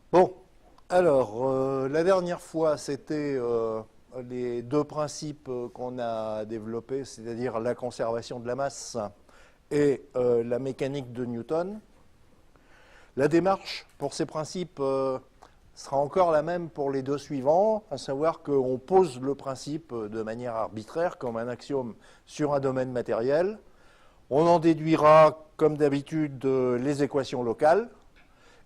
Bon, alors, la dernière fois, c'était les deux principes qu'on a développés, c'est-à-dire la conservation de la masse et la mécanique de Newton. La démarche pour ces principes sera encore la même pour les deux suivants, à savoir qu'on pose le principe de manière arbitraire comme un axiome sur un domaine matériel. On en déduira, comme d'habitude, les équations locales.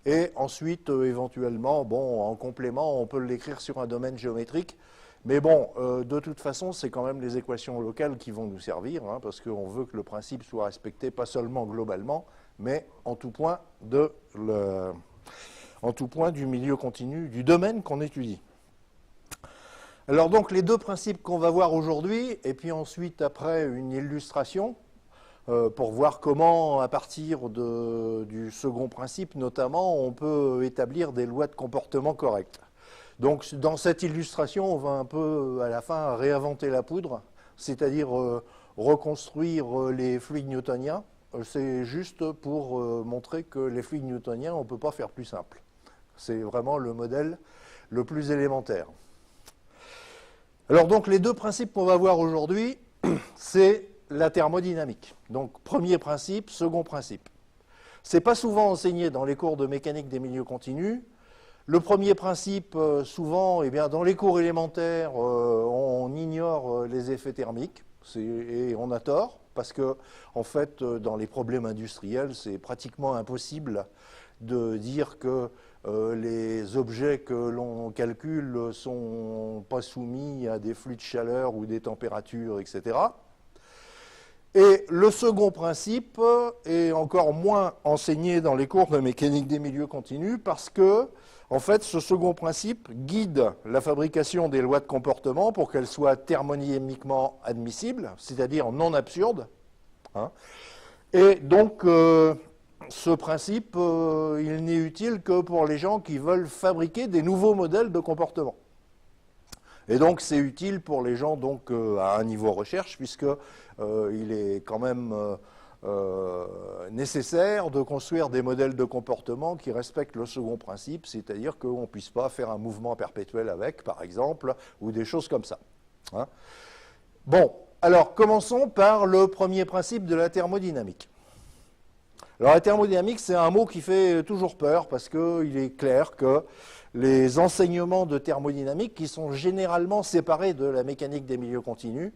Et ensuite, éventuellement, bon, en complément, on peut l'écrire sur un domaine géométrique. Mais bon, de toute façon, c'est quand même les équations locales qui vont nous servir, hein, parce qu'on veut que le principe soit respecté, pas seulement globalement, mais en tout point du milieu continu, du domaine qu'on étudie. Alors donc, les deux principes qu'on va voir aujourd'hui, et puis ensuite, après, une illustration, pour voir comment, à partir du second principe notamment, on peut établir des lois de comportement correctes. Donc dans cette illustration, on va un peu à la fin réinventer la poudre, c'est-à-dire reconstruire les fluides newtoniens. C'est juste pour montrer que les fluides newtoniens, on ne peut pas faire plus simple. C'est vraiment le modèle le plus élémentaire. Alors donc les deux principes qu'on va voir aujourd'hui, c'est la thermodynamique. Donc, premier principe, second principe. Ce n'est pas souvent enseigné dans les cours de mécanique des milieux continus. Le premier principe, souvent, eh bien, dans les cours élémentaires, on ignore les effets thermiques, et on a tort, parce que, en fait, dans les problèmes industriels, c'est pratiquement impossible de dire que les objets que l'on calcule ne sont pas soumis à des flux de chaleur ou des températures, etc. Et le second principe est encore moins enseigné dans les cours de mécanique des milieux continus parce que, en fait, ce second principe guide la fabrication des lois de comportement pour qu'elles soient thermodynamiquement admissibles, c'est-à-dire non absurdes. Hein. Et donc, ce principe, il n'est utile que pour les gens qui veulent fabriquer des nouveaux modèles de comportement. Et donc c'est utile pour les gens donc, à un niveau recherche, puisqu'il est quand même nécessaire de construire des modèles de comportement qui respectent le second principe, c'est-à-dire qu'on ne puisse pas faire un mouvement perpétuel avec, par exemple, ou des choses comme ça. Hein. Bon, alors commençons par le premier principe de la thermodynamique. Alors la thermodynamique, c'est un mot qui fait toujours peur, parce qu'il est clair que les enseignements de thermodynamique, qui sont généralement séparés de la mécanique des milieux continus,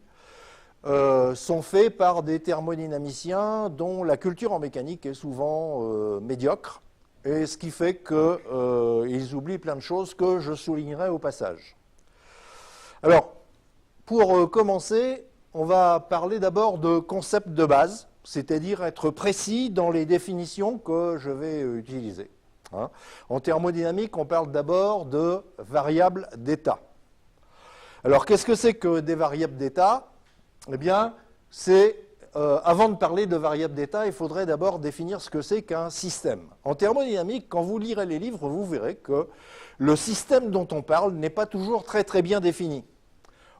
sont faits par des thermodynamiciens dont la culture en mécanique est souvent médiocre, et ce qui fait qu'ils oublient plein de choses que je soulignerai au passage. Alors, pour commencer, on va parler d'abord de concepts de base, c'est-à-dire être précis dans les définitions que je vais utiliser. Hein. En thermodynamique, on parle d'abord de variables d'état. Alors, qu'est-ce que c'est que des variables d'état? Eh bien, avant de parler de variables d'état, il faudrait d'abord définir ce que c'est qu'un système. En thermodynamique, quand vous lirez les livres, vous verrez que le système dont on parle n'est pas toujours très très bien défini.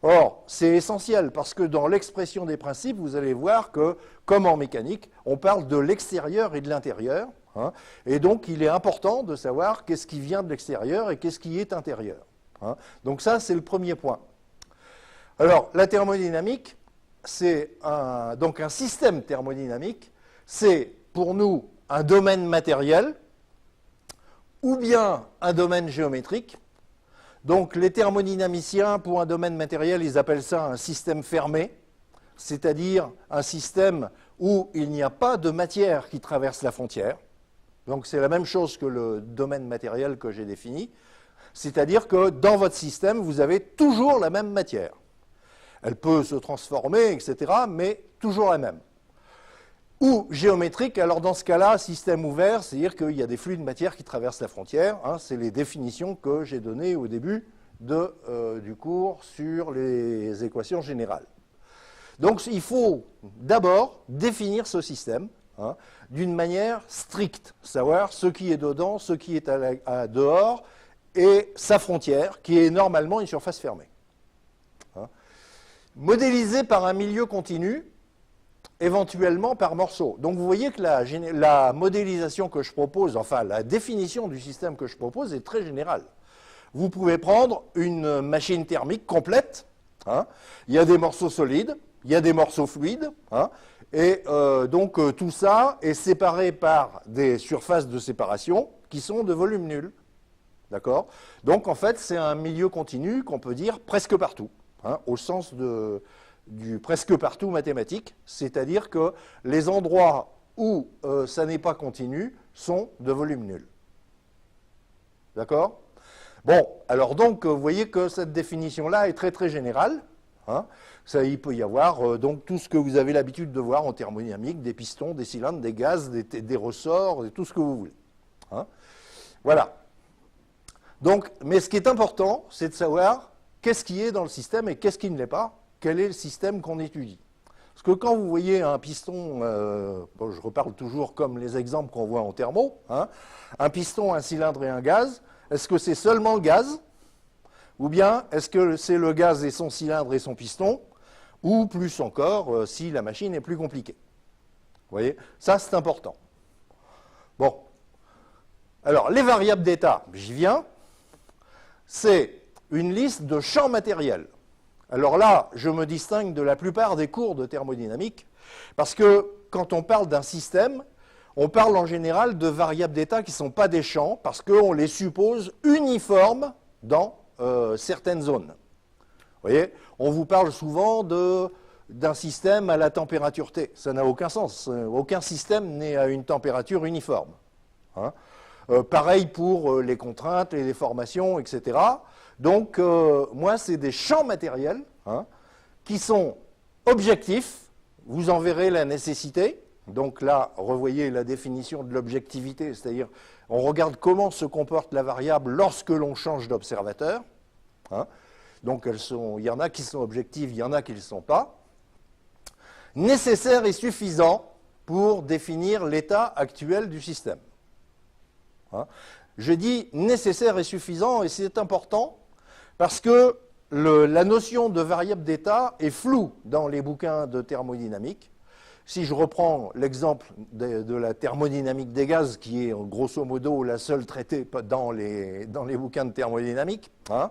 Or, c'est essentiel parce que dans l'expression des principes, vous allez voir que, comme en mécanique, on parle de l'extérieur et de l'intérieur. Hein, et donc, il est important de savoir qu'est-ce qui vient de l'extérieur et qu'est-ce qui est intérieur. Hein. Donc ça, c'est le premier point. Alors, la thermodynamique, donc un système thermodynamique, c'est pour nous un domaine matériel ou bien un domaine géométrique. Donc les thermodynamiciens, pour un domaine matériel, ils appellent ça un système fermé, c'est-à-dire un système où il n'y a pas de matière qui traverse la frontière. Donc c'est la même chose que le domaine matériel que j'ai défini, c'est-à-dire que dans votre système, vous avez toujours la même matière. Elle peut se transformer, etc., mais toujours la même. Ou géométrique, alors dans ce cas-là, système ouvert, c'est-à-dire qu'il y a des flux de matière qui traversent la frontière. Hein, c'est les définitions que j'ai données au début du cours sur les équations générales. Donc il faut d'abord définir ce système hein, d'une manière stricte, savoir ce qui est dedans, ce qui est à dehors, et sa frontière, qui est normalement une surface fermée. Hein. Modélisé par un milieu continu, éventuellement par morceaux. Donc vous voyez que la modélisation que je propose, enfin la définition du système que je propose est très générale. Vous pouvez prendre une machine thermique complète, hein. Il y a des morceaux solides, il y a des morceaux fluides, hein. Et donc tout ça est séparé par des surfaces de séparation qui sont de volume nul. D'accord? Donc en fait c'est un milieu continu qu'on peut dire presque partout, hein, au sens du presque partout mathématique, c'est-à-dire que les endroits où ça n'est pas continu sont de volume nul. D'accord? Bon, alors donc vous voyez que cette définition-là est très très générale, hein. Ça, il peut y avoir donc tout ce que vous avez l'habitude de voir en thermodynamique, des pistons, des cylindres, des gaz, des ressorts, tout ce que vous voulez, hein. Voilà. Donc, mais ce qui est important, c'est de savoir qu'est-ce qui est dans le système et qu'est-ce qui ne l'est pas, quel est le système qu'on étudie. Parce que quand vous voyez un piston, bon, je reparle toujours comme les exemples qu'on voit en thermo, hein, un piston, un cylindre et un gaz, est-ce que c'est seulement le gaz? Ou bien est-ce que c'est le gaz et son cylindre et son piston? Ou plus encore, si la machine est plus compliquée. Vous voyez? Ça, c'est important. Bon. Alors, les variables d'état, j'y viens. C'est une liste de champs matériels. Alors là, je me distingue de la plupart des cours de thermodynamique, parce que quand on parle d'un système, on parle en général de variables d'état qui ne sont pas des champs, parce qu'on les suppose uniformes dans certaines zones. Vous voyez, on vous parle souvent d'un système à la température T. Ça n'a aucun sens. Aucun système n'est à une température uniforme, hein. Pareil pour les contraintes, les déformations, etc. Donc, moi, c'est des champs matériels, hein, qui sont objectifs. Vous en verrez la nécessité. Donc là, revoyez la définition de l'objectivité, c'est-à-dire on regarde comment se comporte la variable lorsque l'on change d'observateur, hein. Donc il y en a qui sont objectives, il y en a qui ne le sont pas. Nécessaire et suffisant pour définir l'état actuel du système. Hein. Je dis nécessaire et suffisant, et c'est important parce que la notion de variable d'état est floue dans les bouquins de thermodynamique. Si je reprends l'exemple de la thermodynamique des gaz, qui est grosso modo la seule traitée dans les bouquins de thermodynamique, hein,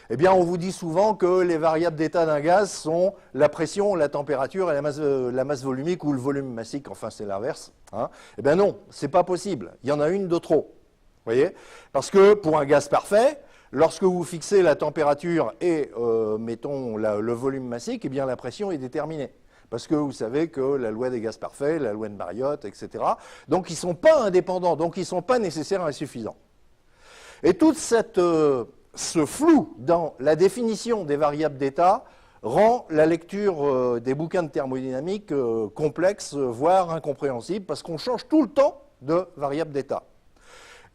eh bien on vous dit souvent que les variables d'état d'un gaz sont la pression, la température et la masse volumique ou le volume massique, enfin c'est l'inverse, hein. Eh bien non, c'est pas possible, il y en a une de trop. Vous voyez? Parce que pour un gaz parfait, lorsque vous fixez la température et, mettons, le volume massique, eh bien la pression est déterminée. Parce que vous savez que la loi des gaz parfaits, la loi de Mariotte, etc., donc ils ne sont pas indépendants, donc ils ne sont pas nécessaires et suffisants. Et tout ce flou dans la définition des variables d'état rend la lecture des bouquins de thermodynamique complexe, voire incompréhensible, parce qu'on change tout le temps de variables d'état.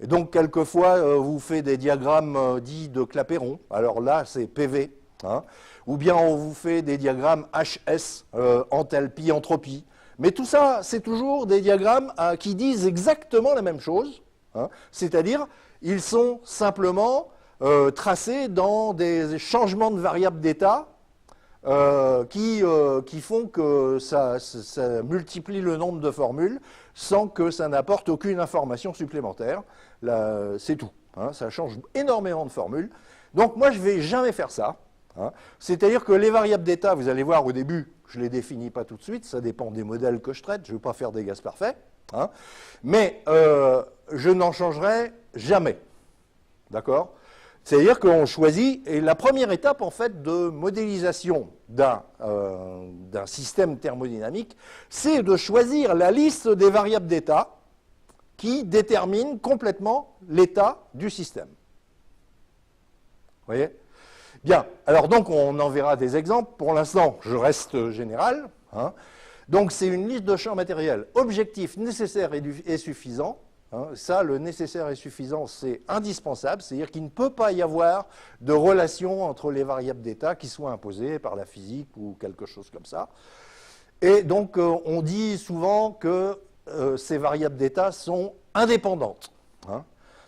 Et donc, quelquefois, vous faites des diagrammes dits de Clapeyron. Alors là, c'est PV. Hein. Ou bien on vous fait des diagrammes HS, enthalpie, entropie. Mais tout ça, c'est toujours des diagrammes qui disent exactement la même chose. Hein. C'est-à-dire, ils sont simplement tracés dans des changements de variables d'état qui font que ça multiplie le nombre de formules sans que ça n'apporte aucune information supplémentaire. C'est tout. Hein, ça change énormément de formules. Donc moi, je ne vais jamais faire ça. Hein. C'est-à-dire que les variables d'état, vous allez voir au début, je ne les définis pas tout de suite, ça dépend des modèles que je traite, je ne vais pas faire des gaz parfaits. Hein. Mais je n'en changerai jamais. D'accord ? C'est-à-dire qu'on choisit, et la première étape en fait de modélisation d'un système thermodynamique, c'est de choisir la liste des variables d'état qui déterminent complètement l'état du système. Vous voyez ? Bien, alors donc on en verra des exemples. Pour l'instant, je reste général. Hein. Donc c'est une liste de champs matériels objectifs, nécessaires et suffisants. Hein, ça, le nécessaire et suffisant, c'est indispensable, c'est-à-dire qu'il ne peut pas y avoir de relation entre les variables d'état qui soient imposées par la physique ou quelque chose comme ça. Et donc, on dit souvent que ces variables d'état sont indépendantes. Hein.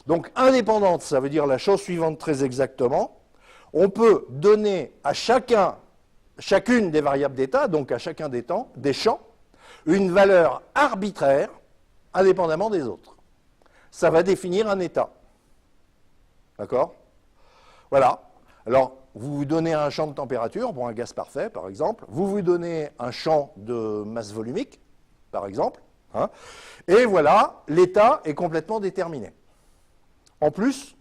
Donc, indépendantes, ça veut dire la chose suivante très exactement. On peut donner à chacune des variables d'état, donc à chacun des champs, une valeur arbitraire indépendamment des autres. Ça va définir un état. D'accord? Voilà. Alors, vous vous donnez un champ de température pour un gaz parfait, par exemple. Vous vous donnez un champ de masse volumique, par exemple. Hein, et voilà, l'état est complètement déterminé. En plus,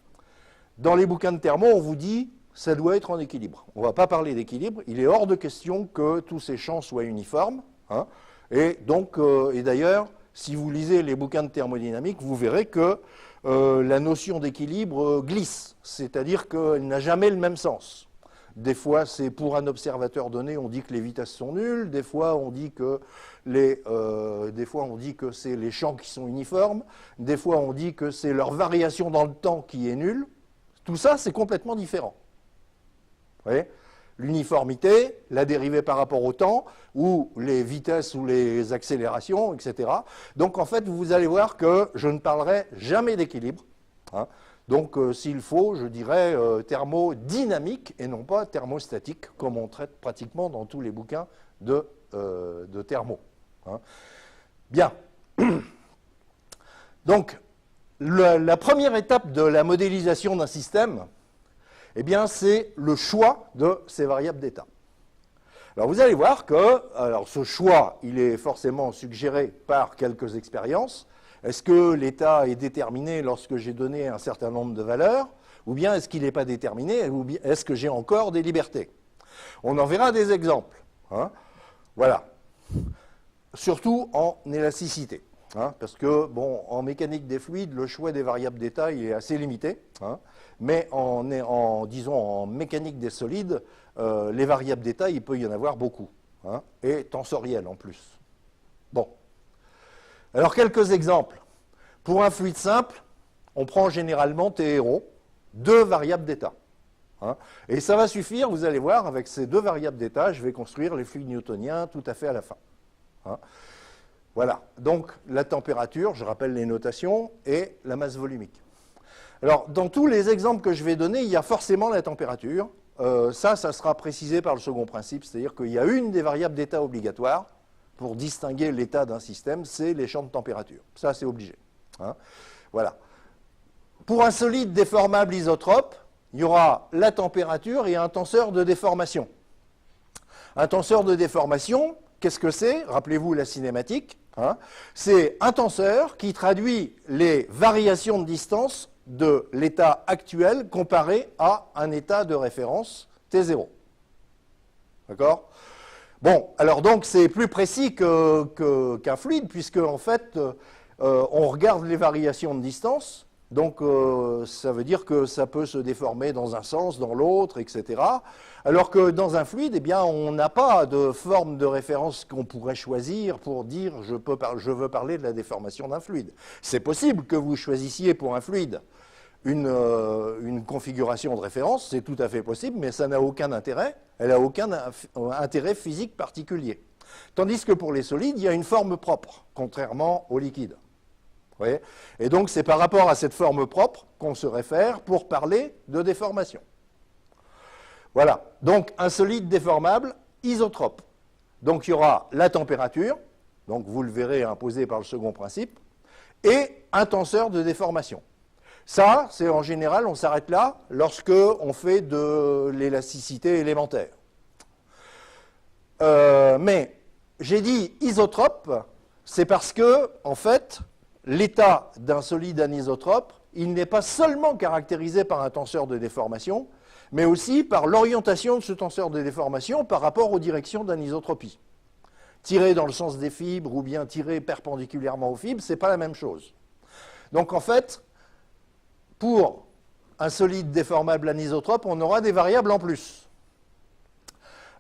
dans les bouquins de thermo, on vous dit ça doit être en équilibre. On ne va pas parler d'équilibre. Il est hors de question que tous ces champs soient uniformes. Hein, et donc, et d'ailleurs, si vous lisez les bouquins de thermodynamique, vous verrez que la notion d'équilibre glisse, c'est-à-dire qu'elle n'a jamais le même sens. Des fois, c'est pour un observateur donné, on dit que les vitesses sont nulles. Des fois, on dit que c'est les champs qui sont uniformes. Des fois, on dit que c'est leur variation dans le temps qui est nulle. Tout ça, c'est complètement différent. Vous voyez ? L'uniformité, la dérivée par rapport au temps, ou les vitesses ou les accélérations, etc. Donc, en fait, vous allez voir que je ne parlerai jamais d'équilibre. Hein. Donc, s'il faut, je dirais thermodynamique et non pas thermostatique, comme on traite pratiquement dans tous les bouquins de thermo. Hein. Bien. Donc, la première étape de la modélisation d'un système, eh bien, c'est le choix de ces variables d'état. Alors, vous allez voir que ce choix, il est forcément suggéré par quelques expériences. Est-ce que l'état est déterminé lorsque j'ai donné un certain nombre de valeurs, ou bien est-ce qu'il n'est pas déterminé, ou bien est-ce que j'ai encore des libertés? On en verra des exemples. Hein. Voilà. Surtout en élasticité. Hein, parce que, bon, en mécanique des fluides, le choix des variables d'état il est assez limité. Hein, mais disons, en mécanique des solides, les variables d'état, il peut y en avoir beaucoup. Hein, et tensorielles en plus. Bon. Alors, quelques exemples. Pour un fluide simple, on prend généralement T0, deux variables d'état. Hein, et ça va suffire, vous allez voir, avec ces deux variables d'état, je vais construire les fluides newtoniens tout à fait à la fin. Hein. Voilà, donc la température, je rappelle les notations, et la masse volumique. Alors, dans tous les exemples que je vais donner, il y a forcément la température. Ça sera précisé par le second principe, c'est-à-dire qu'il y a une des variables d'état obligatoires pour distinguer l'état d'un système, c'est les champs de température. Ça, c'est obligé. Hein. Voilà. Pour un solide déformable isotrope, il y aura la température et un tenseur de déformation. Un tenseur de déformation, qu'est-ce que c'est? Rappelez-vous la cinématique. Hein. C'est un tenseur qui traduit les variations de distance de l'état actuel comparé à un état de référence T0. D'accord? Bon, alors donc c'est plus précis qu'un fluide, puisque en fait, on regarde les variations de distance, donc ça veut dire que ça peut se déformer dans un sens, dans l'autre, etc. Alors que dans un fluide, eh bien, on n'a pas de forme de référence qu'on pourrait choisir pour dire je veux parler de la déformation d'un fluide. C'est possible que vous choisissiez pour un fluide une configuration de référence, c'est tout à fait possible, mais ça n'a aucun intérêt, elle n'a aucun intérêt physique particulier. Tandis que pour les solides, il y a une forme propre, contrairement aux liquides. Vous voyez ? Et donc c'est par rapport à cette forme propre qu'on se réfère pour parler de déformation. Voilà, donc un solide déformable isotrope. Donc il y aura la température, donc vous le verrez imposé par le second principe, et un tenseur de déformation. Ça, c'est en général, on s'arrête là lorsque on fait de l'élasticité élémentaire. Mais j'ai dit isotrope, c'est parce que, en fait, l'état d'un solide anisotrope, il n'est pas seulement caractérisé par un tenseur de déformation, mais aussi par l'orientation de ce tenseur de déformation par rapport aux directions d'anisotropie. Tiré dans le sens des fibres ou bien tiré perpendiculairement aux fibres, ce n'est pas la même chose. Donc, en fait, pour un solide déformable anisotrope, on aura des variables en plus.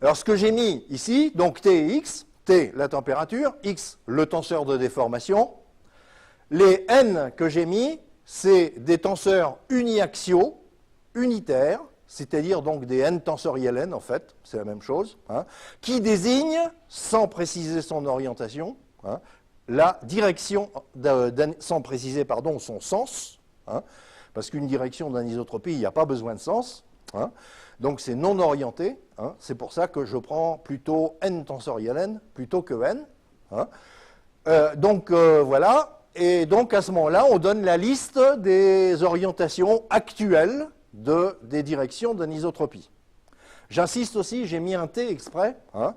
Alors, ce que j'ai mis ici, donc T et X, T, la température, X, le tenseur de déformation. Les N que j'ai mis, c'est des tenseurs uniaxiaux, unitaires, c'est-à-dire donc des N tensoriels N, en fait, c'est la même chose, hein, qui désignent, sans préciser son orientation, hein, la direction, sans préciser, pardon, son sens, hein, parce qu'une direction d'anisotropie, il n'y a pas besoin de sens, hein, donc c'est non orienté, hein, c'est pour ça que je prends plutôt N tensoriel N plutôt que N, hein. Voilà. Et donc, à ce moment-là, on donne la liste des orientations actuelles des directions d'anisotropie. J'insiste aussi, j'ai mis un T exprès. Hein.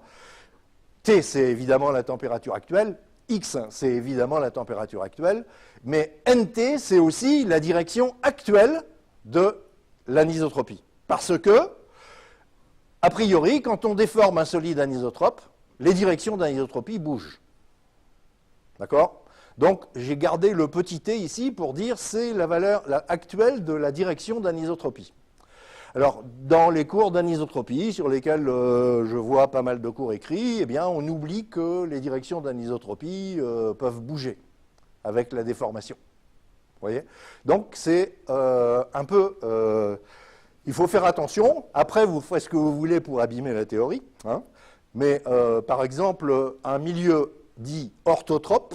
T, c'est évidemment la température actuelle. X, c'est évidemment la température actuelle. Mais NT, c'est aussi la direction actuelle de l'anisotropie. Parce que, a priori, quand on déforme un solide anisotrope, les directions d'anisotropie bougent. D'accord ? Donc, j'ai gardé le petit t ici pour dire c'est la valeur actuelle de la direction d'anisotropie. Alors, dans les cours d'anisotropie, sur lesquels je vois pas mal de cours écrits, eh bien, on oublie que les directions d'anisotropie peuvent bouger avec la déformation. Vous voyez ? Donc, c'est un peu... il faut faire attention. Après, vous faites ce que vous voulez pour abîmer la théorie. Hein. Mais, par exemple, un milieu dit orthotrope,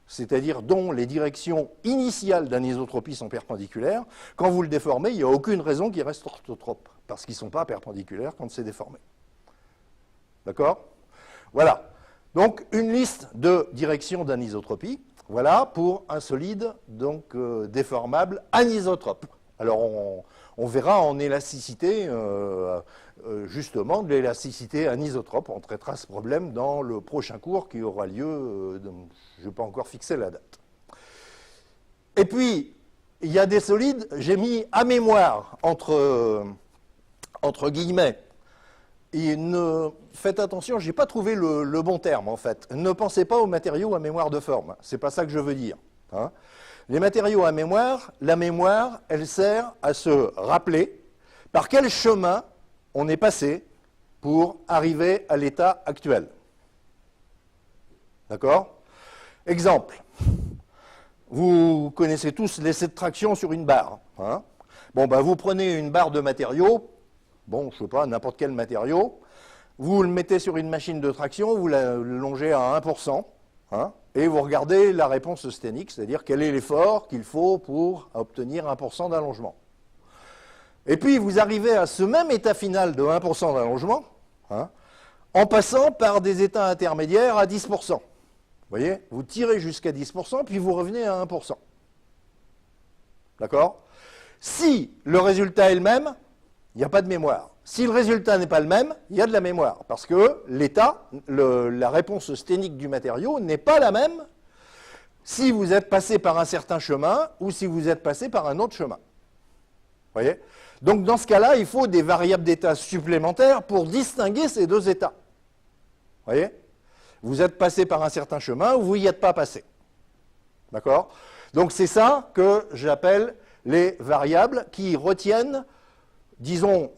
c'est-à-dire dont les directions initiales d'anisotropie sont perpendiculaires, quand vous le déformez, il n'y a aucune raison qu'il reste orthotrope, parce qu'ils ne sont pas perpendiculaires quand c'est déformé. D'accord ? Voilà. Donc, une liste de directions d'anisotropie, voilà, pour un solide donc, déformable anisotrope. Alors, on verra en élasticité, justement, de l'élasticité anisotrope. On traitera ce problème dans le prochain cours qui aura lieu, je n'ai pas encore fixé la date. Et puis, il y a des solides, j'ai mis à mémoire, entre guillemets, et faites attention, je n'ai pas trouvé le bon terme, en fait. Ne pensez pas aux matériaux à mémoire de forme, ce n'est pas ça que je veux dire. Hein. Les matériaux à mémoire, la mémoire, elle sert à se rappeler par quel chemin on est passé pour arriver à l'état actuel. D'accord ? Exemple. Vous connaissez tous l'essai de traction sur une barre. Hein ? Bon, ben, vous prenez une barre de matériaux, bon, je ne sais pas, n'importe quel matériau, vous le mettez sur une machine de traction, vous la longez à 1%, hein, et vous regardez la réponse sténique, c'est-à-dire quel est l'effort qu'il faut pour obtenir 1% d'allongement. Et puis vous arrivez à ce même état final de 1% d'allongement, hein, en passant par des états intermédiaires à 10%. Vous voyez, vous tirez jusqu'à 10%, puis vous revenez à 1%. D'accord ? Si le résultat est le même, il n'y a pas de mémoire. Si le résultat n'est pas le même, il y a de la mémoire. Parce que l'état, la réponse sténique du matériau n'est pas la même si vous êtes passé par un certain chemin ou si vous êtes passé par un autre chemin. Vous voyez ? Donc dans ce cas-là, il faut des variables d'état supplémentaires pour distinguer ces deux états. Vous voyez ? Vous êtes passé par un certain chemin ou vous n'y êtes pas passé. D'accord ? Donc c'est ça que j'appelle les variables qui retiennent, disons,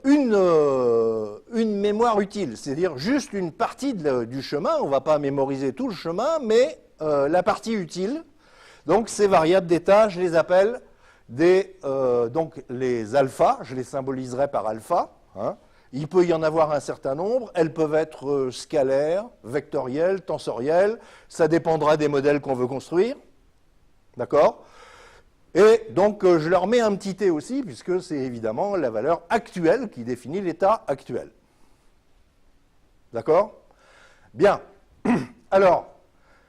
une mémoire utile, c'est-à-dire juste une partie du chemin. On ne va pas mémoriser tout le chemin, mais la partie utile. Donc ces variables d'état, je les appelle donc les alphas, je les symboliserai par alpha. Hein. Il peut y en avoir un certain nombre, elles peuvent être scalaires, vectorielles, tensorielles, ça dépendra des modèles qu'on veut construire. D'accord ? Et donc, je leur mets un petit t aussi, puisque c'est évidemment la valeur actuelle qui définit l'état actuel. D'accord ? Bien. Alors,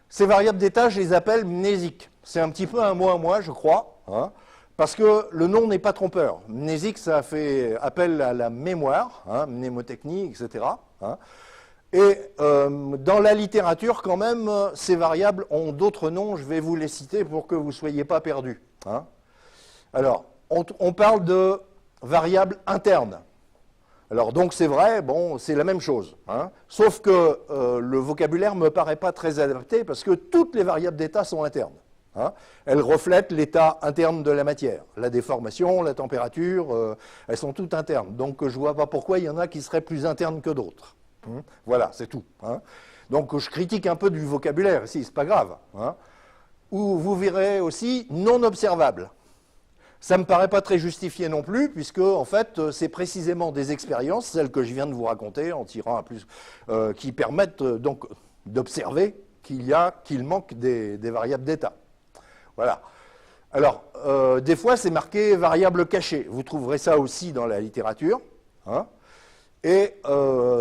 ces variables d'état, je les appelle mnésiques. C'est un petit peu un mot à moi, je crois, hein, parce que le nom n'est pas trompeur. Mnésique, ça fait appel à la mémoire, hein, mnémotechnie, etc. Hein. Et dans la littérature, quand même, ces variables ont d'autres noms, je vais vous les citer pour que vous ne soyez pas perdus. Hein. Alors, on parle de variables internes. Alors, donc c'est vrai, bon, c'est la même chose. Hein. Sauf que le vocabulaire ne me paraît pas très adapté parce que toutes les variables d'état sont internes. Hein. Elles reflètent l'état interne de la matière. La déformation, la température, elles sont toutes internes. Donc, je ne vois pas pourquoi il y en a qui seraient plus internes que d'autres. Voilà, c'est tout. Hein. Donc je critique un peu du vocabulaire ici, c'est pas grave. Hein. Ou vous verrez aussi non observable. Ça ne me paraît pas très justifié non plus, puisque en fait c'est précisément des expériences, celles que je viens de vous raconter, en tirant un plus, qui permettent donc d'observer qu'il manque des variables d'état. Voilà. Alors, des fois c'est marqué variable cachée. Vous trouverez ça aussi dans la littérature. Hein. et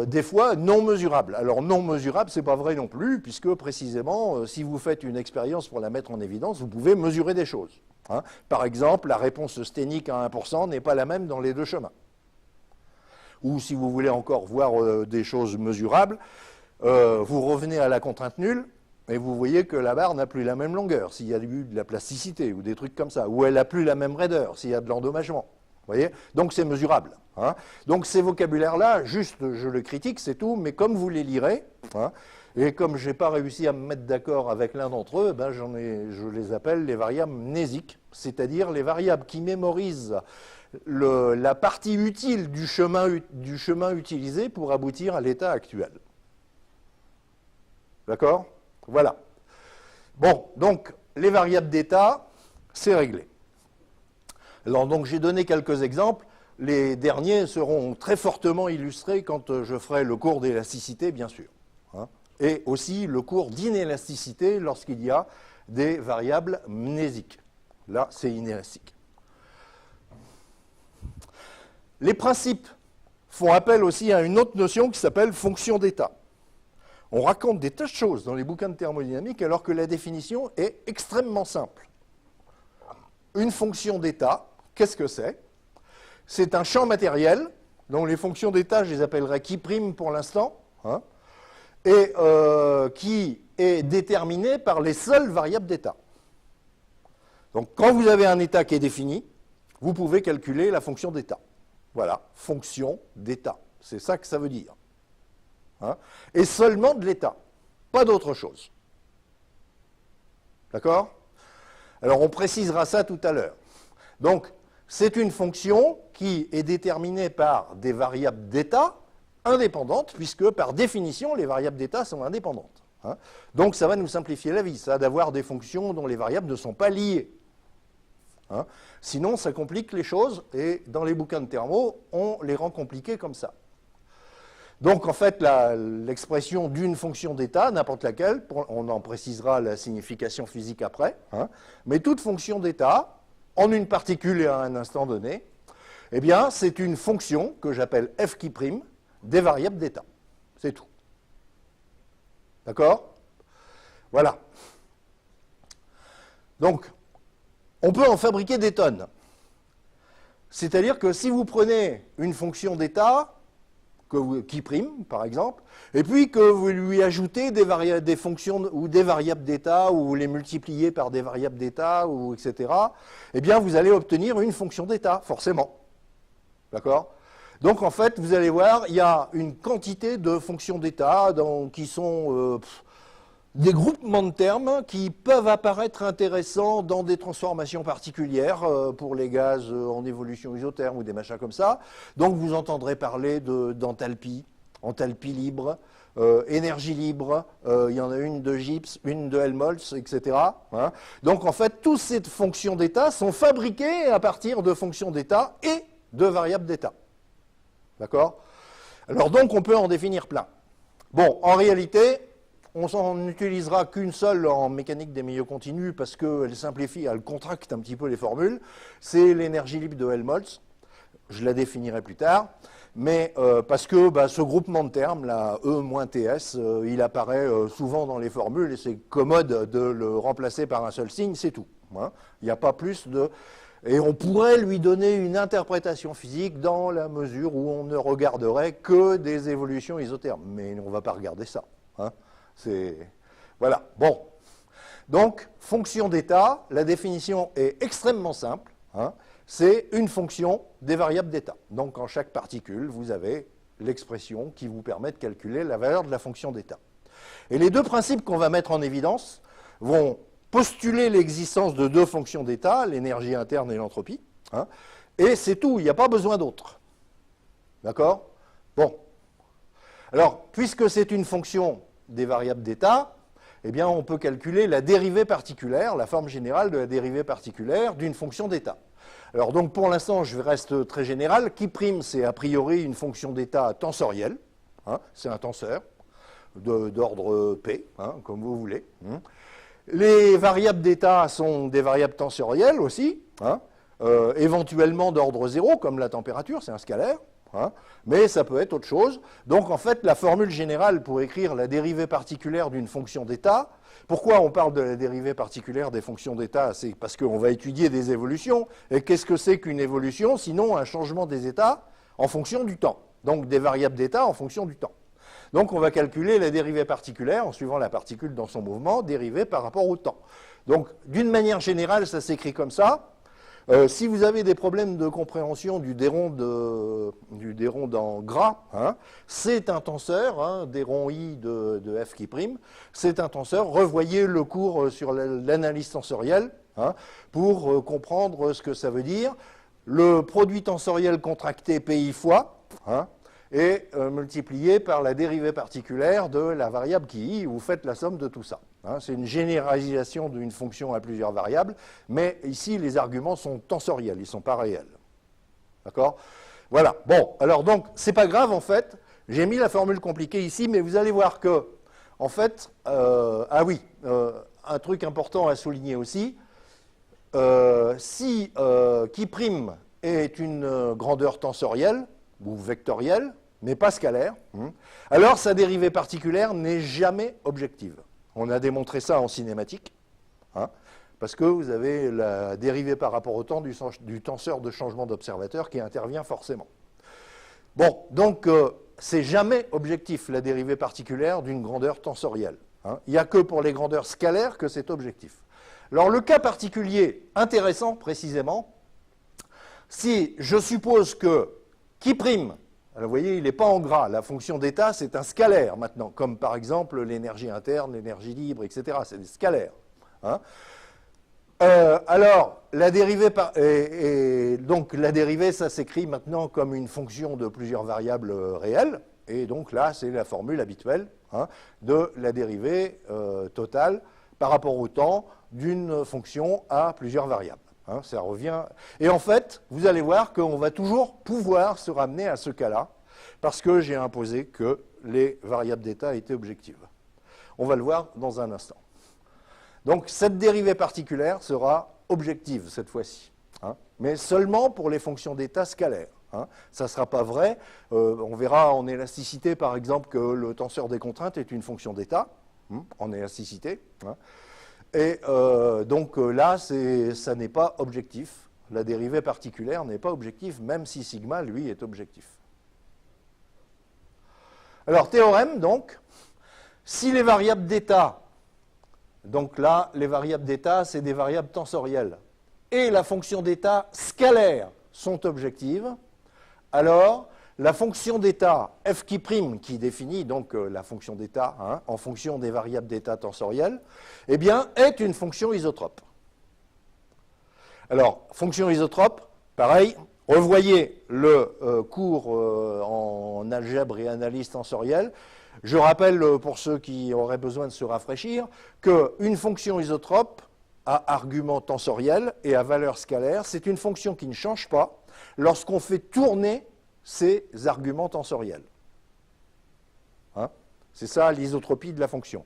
des fois non mesurables. Alors non mesurable, c'est pas vrai non plus, puisque précisément, si vous faites une expérience pour la mettre en évidence, vous pouvez mesurer des choses. Hein. Par exemple, la réponse sténique à 1% n'est pas la même dans les deux chemins. Ou si vous voulez encore voir des choses mesurables, vous revenez à la contrainte nulle, et vous voyez que la barre n'a plus la même longueur, s'il y a eu de la plasticité, ou des trucs comme ça, ou elle n'a plus la même raideur, s'il y a de l'endommagement. Vous voyez? Donc c'est mesurable. Hein. Donc ces vocabulaires-là, juste je le critique, c'est tout, mais comme vous les lirez, hein, et comme je n'ai pas réussi à me mettre d'accord avec l'un d'entre eux, ben je les appelle les variables mnésiques, c'est-à-dire les variables qui mémorisent la partie utile du chemin utilisé pour aboutir à l'état actuel. D'accord? Voilà. Bon, donc les variables d'état, c'est réglé. Alors donc j'ai donné quelques exemples, les derniers seront très fortement illustrés quand je ferai le cours d'élasticité, bien sûr, hein, et aussi le cours d'inélasticité lorsqu'il y a des variables mnésiques. Là, c'est inélastique. Les principes font appel aussi à une autre notion qui s'appelle fonction d'état. On raconte des tas de choses dans les bouquins de thermodynamique alors que la définition est extrêmement simple. Une fonction d'état, qu'est-ce que c'est? C'est un champ matériel, dont les fonctions d'état, je les appellerai qui prime pour l'instant, hein, et qui est déterminé par les seules variables d'état. Donc quand vous avez un état qui est défini, vous pouvez calculer la fonction d'état. Voilà, fonction d'état. C'est ça que ça veut dire. Hein, et seulement de l'état, pas d'autre chose. D'accord? Alors on précisera ça tout à l'heure. Donc, c'est une fonction qui est déterminée par des variables d'état indépendantes, puisque par définition, les variables d'état sont indépendantes. Hein. Donc, ça va nous simplifier la vie, ça, d'avoir des fonctions dont les variables ne sont pas liées. Hein. Sinon, ça complique les choses, et dans les bouquins de thermo, on les rend compliquées comme ça. Donc, en fait, l'expression d'une fonction d'état, n'importe laquelle, on en précisera la signification physique après, hein, mais toute fonction d'état, en une particule et à un instant donné, eh bien, c'est une fonction que j'appelle f qui prime des variables d'état. C'est tout. D'accord? Voilà. Donc, on peut en fabriquer des tonnes. C'est-à-dire que si vous prenez une fonction d'état, qui prime, par exemple, et puis que vous lui ajoutez des fonctions ou des variables d'état, ou vous les multipliez par des variables d'état, ou etc., eh bien, vous allez obtenir une fonction d'état, forcément. D'accord? Donc, en fait, vous allez voir, il y a une quantité de fonctions d'état qui sont des groupements de termes qui peuvent apparaître intéressants dans des transformations particulières pour les gaz en évolution isotherme ou des machins comme ça. Donc vous entendrez parler d'enthalpie, enthalpie libre, énergie libre, il y en a une de Gibbs, une de Helmholtz, etc. Hein. Donc en fait, toutes ces fonctions d'état sont fabriquées à partir de fonctions d'état et de variables d'état. D'accord? Alors donc on peut en définir plein. Bon, en réalité, on n'en utilisera qu'une seule en mécanique des milieux continus parce qu'elle simplifie, elle contracte un petit peu les formules. C'est l'énergie libre de Helmholtz. Je la définirai plus tard. Mais parce que ce groupement de termes, là, E-TS, il apparaît souvent dans les formules et c'est commode de le remplacer par un seul signe, c'est tout. Hein. Il n'y a pas plus de... Et on pourrait lui donner une interprétation physique dans la mesure où on ne regarderait que des évolutions isothermes. Mais on ne va pas regarder ça. Hein. Voilà, bon. Donc, fonction d'état, la définition est extrêmement simple. Hein. C'est une fonction des variables d'état. Donc, en chaque particule, vous avez l'expression qui vous permet de calculer la valeur de la fonction d'état. Et les deux principes qu'on va mettre en évidence vont postuler l'existence de deux fonctions d'état, l'énergie interne et l'entropie. Hein. Et c'est tout, il n'y a pas besoin d'autre. D'accord? Bon. Alors, puisque c'est une fonction des variables d'état, eh bien, on peut calculer la dérivée particulière, la forme générale de la dérivée particulière d'une fonction d'état. Alors, donc, pour l'instant, je reste très général. Qui prime, c'est a priori une fonction d'état tensorielle. Hein, c'est un tenseur d'ordre P, hein, comme vous voulez. Les variables d'état sont des variables tensorielles aussi, hein, éventuellement d'ordre 0, comme la température, c'est un scalaire. hein, mais ça peut être autre chose. Donc en fait, la formule générale pour écrire la dérivée particulière d'une fonction d'état, pourquoi on parle de la dérivée particulière des fonctions d'état? C'est parce qu'on va étudier des évolutions. Et qu'est-ce que c'est qu'une évolution, sinon un changement des états en fonction du temps? Donc des variables d'état en fonction du temps. Donc on va calculer la dérivée particulière en suivant la particule dans son mouvement, dérivée par rapport au temps. Donc d'une manière générale, ça s'écrit comme ça. Si vous avez des problèmes de compréhension du déronde en gras, hein, c'est un tenseur, hein, déron I de f qui prime, c'est un tenseur. Revoyez le cours sur l'analyse tensorielle, hein, pour comprendre ce que ça veut dire. Le produit tensoriel contracté PI fois, hein, et multiplié par la dérivée particulière de la variable qui I, vous faites la somme de tout ça. Hein, c'est une généralisation d'une fonction à plusieurs variables, mais ici, les arguments sont tensoriels, ils ne sont pas réels. D'accord? Voilà. Bon, alors donc, c'est pas grave, en fait. J'ai mis la formule compliquée ici, mais vous allez voir que, en fait, ah oui, un truc important à souligner aussi, si qui prime est une grandeur tensorielle, ou vectorielle, mais pas scalaire, alors sa dérivée particulière n'est jamais objective. On a démontré ça en cinématique, hein, parce que vous avez la dérivée par rapport au temps du tenseur de changement d'observateur qui intervient forcément. Bon, donc c'est jamais objectif la dérivée particulière d'une grandeur tensorielle. Hein. Il n'y a que pour les grandeurs scalaires que c'est objectif. Alors le cas particulier intéressant précisément, si je suppose que qui prime, alors vous voyez, il n'est pas en gras, la fonction d'état c'est un scalaire maintenant, comme par exemple l'énergie interne, l'énergie libre, etc. C'est des scalaires. Hein. Alors, la dérivée, donc la dérivée, ça s'écrit maintenant comme une fonction de plusieurs variables réelles, et donc là, c'est la formule habituelle, hein, de la dérivée totale par rapport au temps d'une fonction à plusieurs variables. Hein, ça revient. Et en fait, vous allez voir qu'on va toujours pouvoir se ramener à ce cas-là, parce que j'ai imposé que les variables d'état étaient objectives. On va le voir dans un instant. Donc cette dérivée particulière sera objective cette fois-ci, hein, mais seulement pour les fonctions d'état scalaires. Hein. Ça ne sera pas vrai. On verra en élasticité, par exemple, que le tenseur des contraintes est une fonction d'état, en élasticité. Hein. Et donc là, ça n'est pas objectif. La dérivée particulière n'est pas objective, même si sigma, lui, est objectif. Alors, théorème, donc, si les variables d'état, donc là, les variables d'état, c'est des variables tensorielles, et la fonction d'état scalaire sont objectives, alors la fonction d'état f qui définit donc la fonction d'état, hein, en fonction des variables d'état tensorielles, eh bien, est une fonction isotrope. Alors, fonction isotrope, pareil, revoyez le cours en algèbre et analyse tensorielle. Je rappelle, pour ceux qui auraient besoin de se rafraîchir, qu'une fonction isotrope à argument tensoriel et à valeur scalaire, c'est une fonction qui ne change pas lorsqu'on fait tourner ces arguments tensoriels. Hein? C'est ça l'isotropie de la fonction.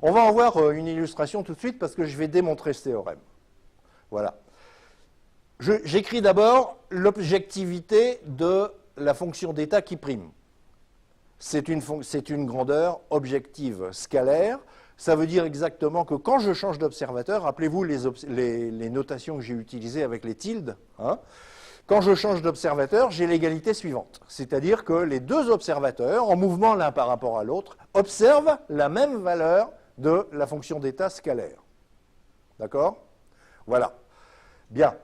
On va en voir une illustration tout de suite parce que je vais démontrer ce théorème. Voilà. J'écris d'abord l'objectivité de la fonction d'état qui prime. C'est une grandeur objective scalaire. Ça veut dire exactement que quand je change d'observateur, rappelez-vous les notations que j'ai utilisées avec les tildes, hein, quand je change d'observateur, j'ai l'égalité suivante. C'est-à-dire que les deux observateurs, en mouvement l'un par rapport à l'autre, observent la même valeur de la fonction d'état scalaire. D'accord? Voilà. Bien.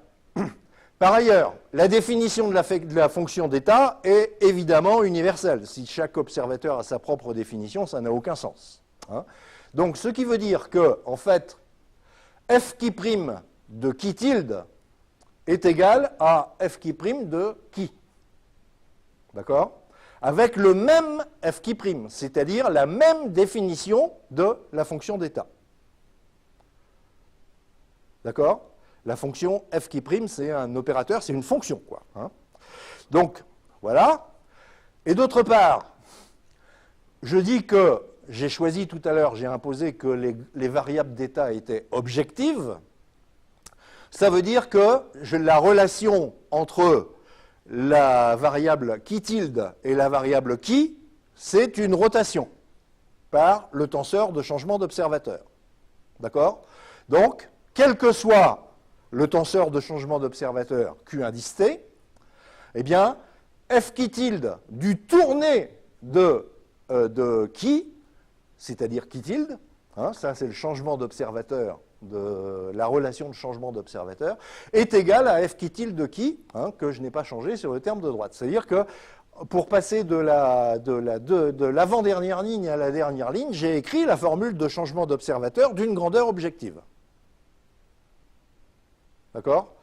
Par ailleurs, la définition de la fonction d'état est évidemment universelle. Si chaque observateur a sa propre définition, ça n'a aucun sens. Hein? Donc, ce qui veut dire que, en fait, f qui prime de qui tilde est égal à f qui prime de qui. D'accord? Avec le même f qui prime, c'est-à-dire la même définition de la fonction d'état. D'accord? La fonction f qui prime, c'est un opérateur, c'est une fonction, quoi. Hein? Donc, voilà. Et d'autre part, je dis que j'ai choisi tout à l'heure, j'ai imposé que les variables d'état étaient objectives. Ça veut dire que la relation entre la variable qui tilde et la variable qui, c'est une rotation par le tenseur de changement d'observateur. D'accord? Donc, quel que soit le tenseur de changement d'observateur Q indice T, eh bien, F qui tilde du tourné de qui, c'est-à-dire qui tilde, hein, ça c'est le changement d'observateur, de la relation de changement d'observateur, est égal à F qui tilde de qui, hein, que je n'ai pas changé sur le terme de droite. C'est-à-dire que pour passer de l'avant-dernière ligne à la dernière ligne, j'ai écrit la formule de changement d'observateur d'une grandeur objective. D'accord?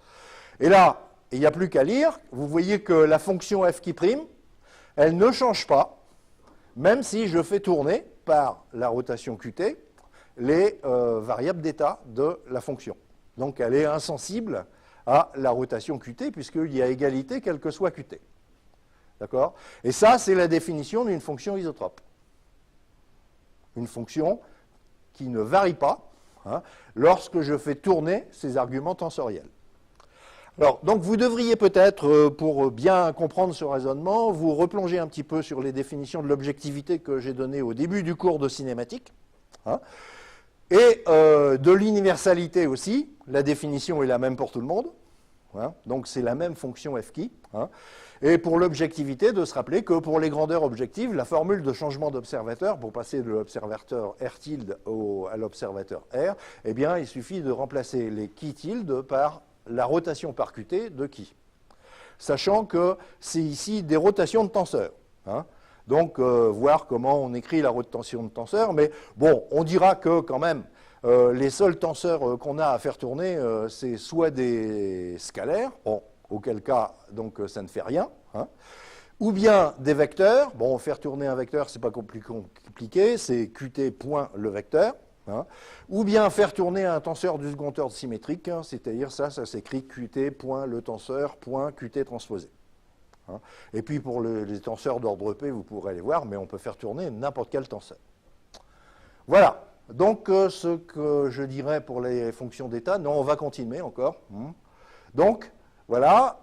Et là, il n'y a plus qu'à lire. Vous voyez que la fonction f qui prime, elle ne change pas, même si je fais tourner par la rotation qt les variables d'état de la fonction. Donc elle est insensible à la rotation qt, puisqu'il y a égalité quel que soit qt. D'accord? Et ça, c'est la définition d'une fonction isotrope. Une fonction qui ne varie pas, hein, lorsque je fais tourner ces arguments tensoriels. Alors, donc vous devriez peut-être, pour bien comprendre ce raisonnement, vous replonger un petit peu sur les définitions de l'objectivité que j'ai données au début du cours de cinématique, hein, et de l'universalité aussi. La définition est la même pour tout le monde, hein, donc c'est la même fonction f qui, hein. Et pour l'objectivité, de se rappeler que pour les grandeurs objectives, la formule de changement d'observateur, pour passer de l'observateur R tilde à l'observateur R, eh bien, il suffit de remplacer les qui tilde par la rotation par qt de qui. Sachant que c'est ici des rotations de tenseurs, hein. Donc, voir comment on écrit la rotation de tenseur. Mais bon, on dira que quand même, les seuls tenseurs qu'on a à faire tourner, c'est soit des scalaires, bon, auquel cas, donc, ça ne fait rien, hein, ou bien des vecteurs. Bon, faire tourner un vecteur, c'est pas compliqué, c'est qt point le vecteur, hein, ou bien faire tourner un tenseur du second ordre symétrique, hein, c'est-à-dire ça s'écrit qt point le tenseur point qt transposé. Hein. Et puis pour les tenseurs d'ordre P, vous pourrez les voir, mais on peut faire tourner n'importe quel tenseur. Voilà. Donc, ce que je dirais pour les fonctions d'état, non, on va continuer encore. Donc, voilà,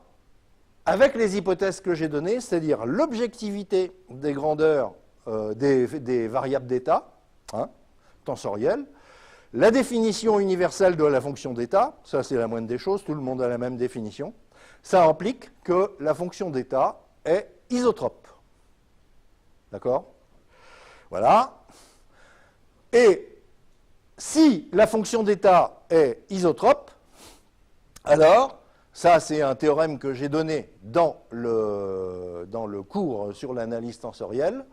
avec les hypothèses que j'ai données, c'est-à-dire l'objectivité des grandeurs des variables d'état, hein, tensorielles, la définition universelle de la fonction d'état, ça c'est la moindre des choses, tout le monde a la même définition, ça implique que la fonction d'état est isotrope. D'accord? Voilà. Et si la fonction d'état est isotrope, alors, ça c'est un théorème que j'ai donné dans le cours sur l'analyse tensorielle,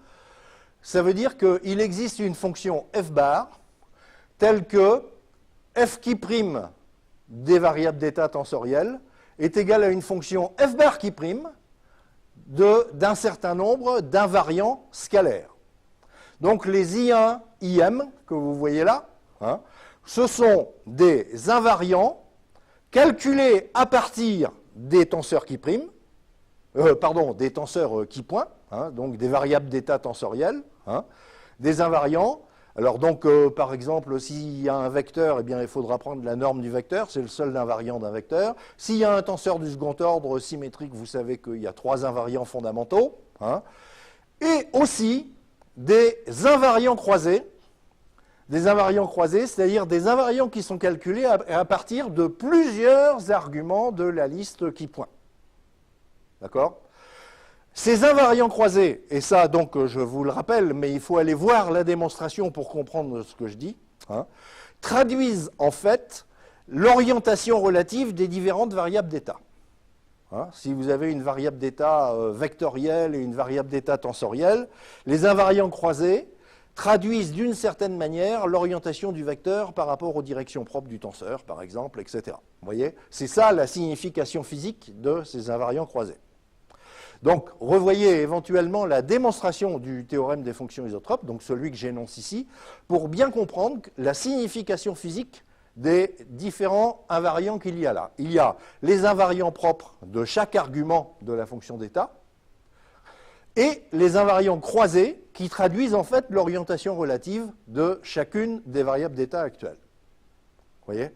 ça veut dire qu'il existe une fonction f bar telle que f qui prime des variables d'état tensorielles est égale à une fonction f bar qui prime d'un certain nombre d'invariants scalaires. Donc les I1, IM que vous voyez là, hein, ce sont des invariants calculés à partir des tenseurs qui priment, des tenseurs qui pointent, hein, donc des variables d'état tensorielles, hein, des invariants. Alors donc, par exemple, s'il y a un vecteur, eh bien, il faudra prendre la norme du vecteur, c'est le seul invariant d'un vecteur. S'il y a un tenseur du second ordre symétrique, vous savez qu'il y a 3 invariants fondamentaux, hein, et aussi des invariants croisés, c'est-à-dire des invariants qui sont calculés à partir de plusieurs arguments de la liste qui pointe. D'accord? Ces invariants croisés, et ça donc je vous le rappelle, mais il faut aller voir la démonstration pour comprendre ce que je dis, hein, traduisent en fait l'orientation relative des différentes variables d'état. Hein, si vous avez une variable d'état vectorielle et une variable d'état tensorielle, les invariants croisés traduisent d'une certaine manière l'orientation du vecteur par rapport aux directions propres du tenseur, par exemple, etc. Vous voyez? C'est ça la signification physique de ces invariants croisés. Donc, revoyez éventuellement la démonstration du théorème des fonctions isotropes, donc celui que j'énonce ici, pour bien comprendre la signification physique des différents invariants qu'il y a là. Il y a les invariants propres de chaque argument de la fonction d'état, et les invariants croisés qui traduisent en fait l'orientation relative de chacune des variables d'état actuelles. Vous voyez?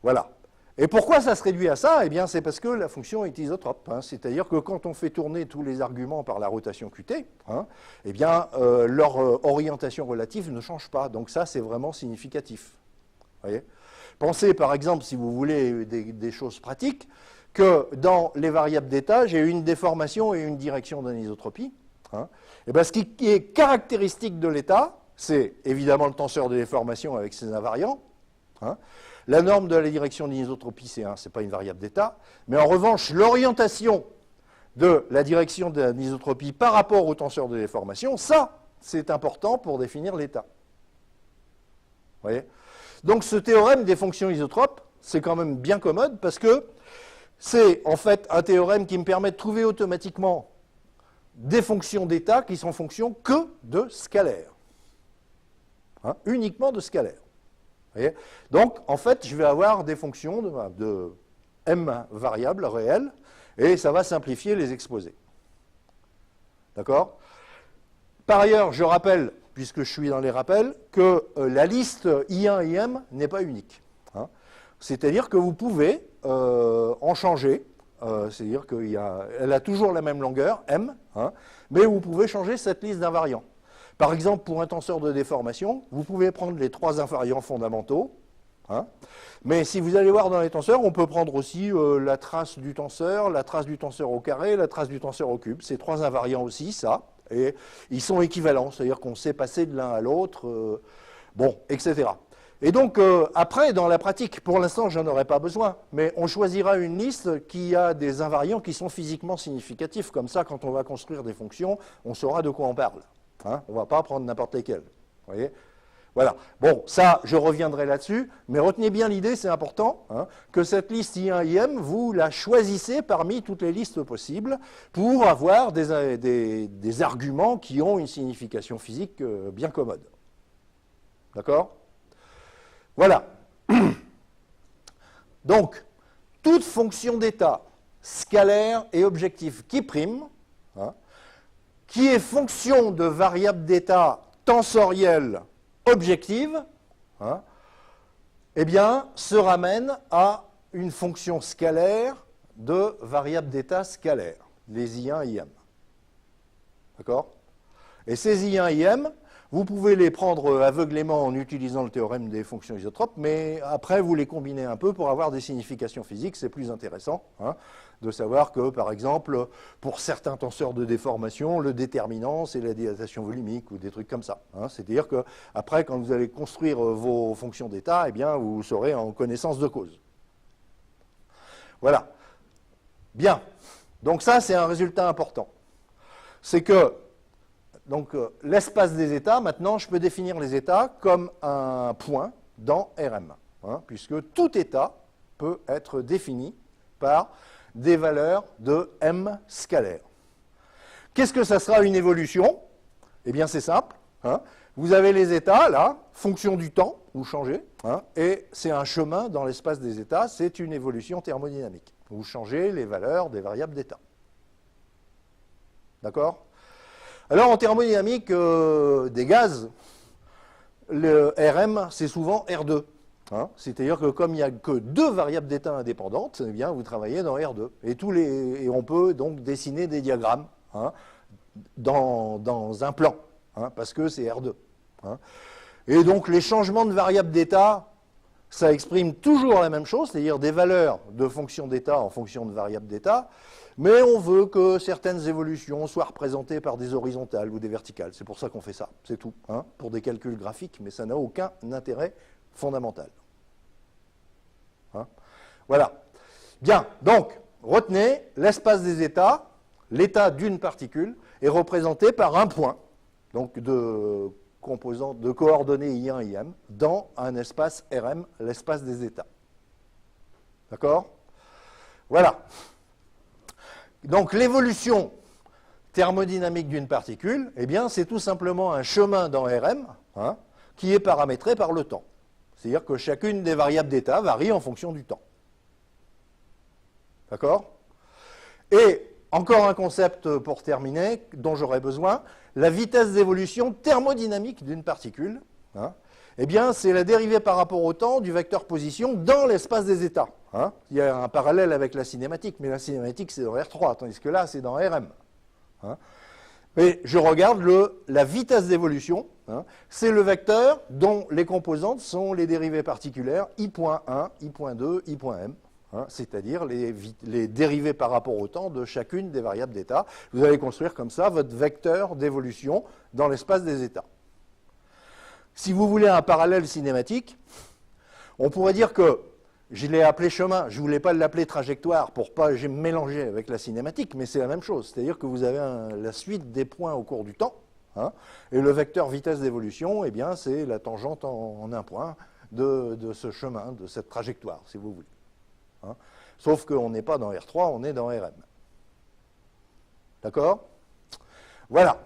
Voilà. Et pourquoi ça se réduit à ça? Eh bien, c'est parce que la fonction est isotrope. Hein. C'est-à-dire que quand on fait tourner tous les arguments par la rotation Qt, hein, eh bien, leur orientation relative ne change pas. Donc ça, c'est vraiment significatif. Voyez? Pensez, par exemple, si vous voulez des choses pratiques, que dans les variables d'état, j'ai une déformation et une direction d'anisotropie. Hein. Et bien, ce qui est caractéristique de l'état, c'est évidemment le tenseur de déformation avec ses invariants. Hein. La norme de la direction d'anisotropie, c'est 1, ce n'est pas une variable d'état. Mais en revanche, l'orientation de la direction d'anisotropie par rapport au tenseur de déformation, ça, c'est important pour définir l'état. Vous voyez? Donc ce théorème des fonctions isotropes, c'est quand même bien commode parce que c'est en fait un théorème qui me permet de trouver automatiquement des fonctions d'état qui sont fonctions que de scalaires. Hein, uniquement de scalaires. Vous voyez? Donc, en fait, je vais avoir des fonctions de m variables réelles, et ça va simplifier les exposés. D'accord? Par ailleurs, je rappelle, puisque je suis dans les rappels, que la liste I1 et IM n'est pas unique. Hein. C'est-à-dire que vous pouvez en changer, c'est-à-dire qu'elle a toujours la même longueur, m, hein, mais vous pouvez changer cette liste d'invariants. Par exemple, pour un tenseur de déformation, vous pouvez prendre les 3 invariants fondamentaux, hein, mais si vous allez voir dans les tenseurs, on peut prendre aussi la trace du tenseur au carré, la trace du tenseur au cube. C'est 3 invariants aussi, ça, et ils sont équivalents, c'est-à-dire qu'on sait passer de l'un à l'autre, bon, etc. Et donc, après, dans la pratique, pour l'instant, je n'en aurai pas besoin, mais on choisira une liste qui a des invariants qui sont physiquement significatifs. Comme ça, quand on va construire des fonctions, on saura de quoi on parle. Hein, on ne va pas prendre n'importe lesquels. Vous voyez? Voilà. Bon, ça, je reviendrai là-dessus, mais retenez bien l'idée, c'est important, hein, que cette liste I1, IM, vous la choisissez parmi toutes les listes possibles pour avoir des arguments qui ont une signification physique bien commode. D'accord? Voilà. Donc, toute fonction d'état scalaire et objective qui prime, hein, qui est fonction de variable d'état tensorielle objective, hein, eh bien, se ramène à une fonction scalaire de variable d'état scalaire, les I1 et IM. D'accord? Et ces I1 et IM, vous pouvez les prendre aveuglément en utilisant le théorème des fonctions isotropes, mais après, vous les combinez un peu pour avoir des significations physiques, c'est plus intéressant, hein, de savoir que, par exemple, pour certains tenseurs de déformation, le déterminant, c'est la dilatation volumique ou des trucs comme ça. Hein. C'est-à-dire qu'après, quand vous allez construire vos fonctions d'état, eh bien, vous serez en connaissance de cause. Voilà. Bien. Donc ça, c'est un résultat important. C'est que donc l'espace des états, maintenant, je peux définir les états comme un point dans Rm, hein, puisque tout état peut être défini par des valeurs de m scalaires. Qu'est-ce que ça sera une évolution? Eh bien, c'est simple. Hein. Vous avez les états, là, fonction du temps, vous changez, hein, et c'est un chemin dans l'espace des états, c'est une évolution thermodynamique. Vous changez les valeurs des variables d'état. D'accord? Alors, en thermodynamique des gaz, le Rm, c'est souvent R2. Hein, c'est-à-dire que comme il n'y a que 2 variables d'état indépendantes, eh bien, vous travaillez dans R2. Et on peut donc dessiner des diagrammes, hein, dans un plan, hein, parce que c'est R2. Hein. Et donc, les changements de variables d'état, ça exprime toujours la même chose, c'est-à-dire des valeurs de fonctions d'état en fonction de variables d'état, mais on veut que certaines évolutions soient représentées par des horizontales ou des verticales. C'est pour ça qu'on fait ça, c'est tout, hein, pour des calculs graphiques, mais ça n'a aucun intérêt fondamental. Hein, voilà. Bien, donc, retenez, l'espace des états, l'état d'une particule, est représenté par un point, donc de composante de coordonnées I1 et IM, dans un espace Rm, l'espace des états. D'accord? Voilà. Donc l'évolution thermodynamique d'une particule, eh bien, c'est tout simplement un chemin dans Rm, hein, qui est paramétré par le temps. C'est-à-dire que chacune des variables d'état varie en fonction du temps. D'accord? Et encore un concept pour terminer, dont j'aurais besoin, la vitesse d'évolution thermodynamique d'une particule, hein, eh bien, c'est la dérivée par rapport au temps du vecteur position dans l'espace des états. Hein. Il y a un parallèle avec la cinématique, mais la cinématique, c'est dans R3, tandis que là, c'est dans RM. Hein. Et je regarde la vitesse d'évolution. Hein. C'est le vecteur dont les composantes sont les dérivées particulières I.1, I.2, I.m. Hein, c'est-à-dire les dérivées par rapport au temps de chacune des variables d'état. Vous allez construire comme ça votre vecteur d'évolution dans l'espace des états. Si vous voulez un parallèle cinématique, on pourrait dire que je l'ai appelé chemin, je ne voulais pas l'appeler trajectoire pour ne pas me mélanger avec la cinématique, mais c'est la même chose. C'est-à-dire que vous avez la suite des points au cours du temps, hein, et le vecteur vitesse d'évolution, eh bien, c'est la tangente en un point de ce chemin, de cette trajectoire, si vous voulez. Hein. Sauf qu'on n'est pas dans R3, on est dans RM. D'accord? Voilà.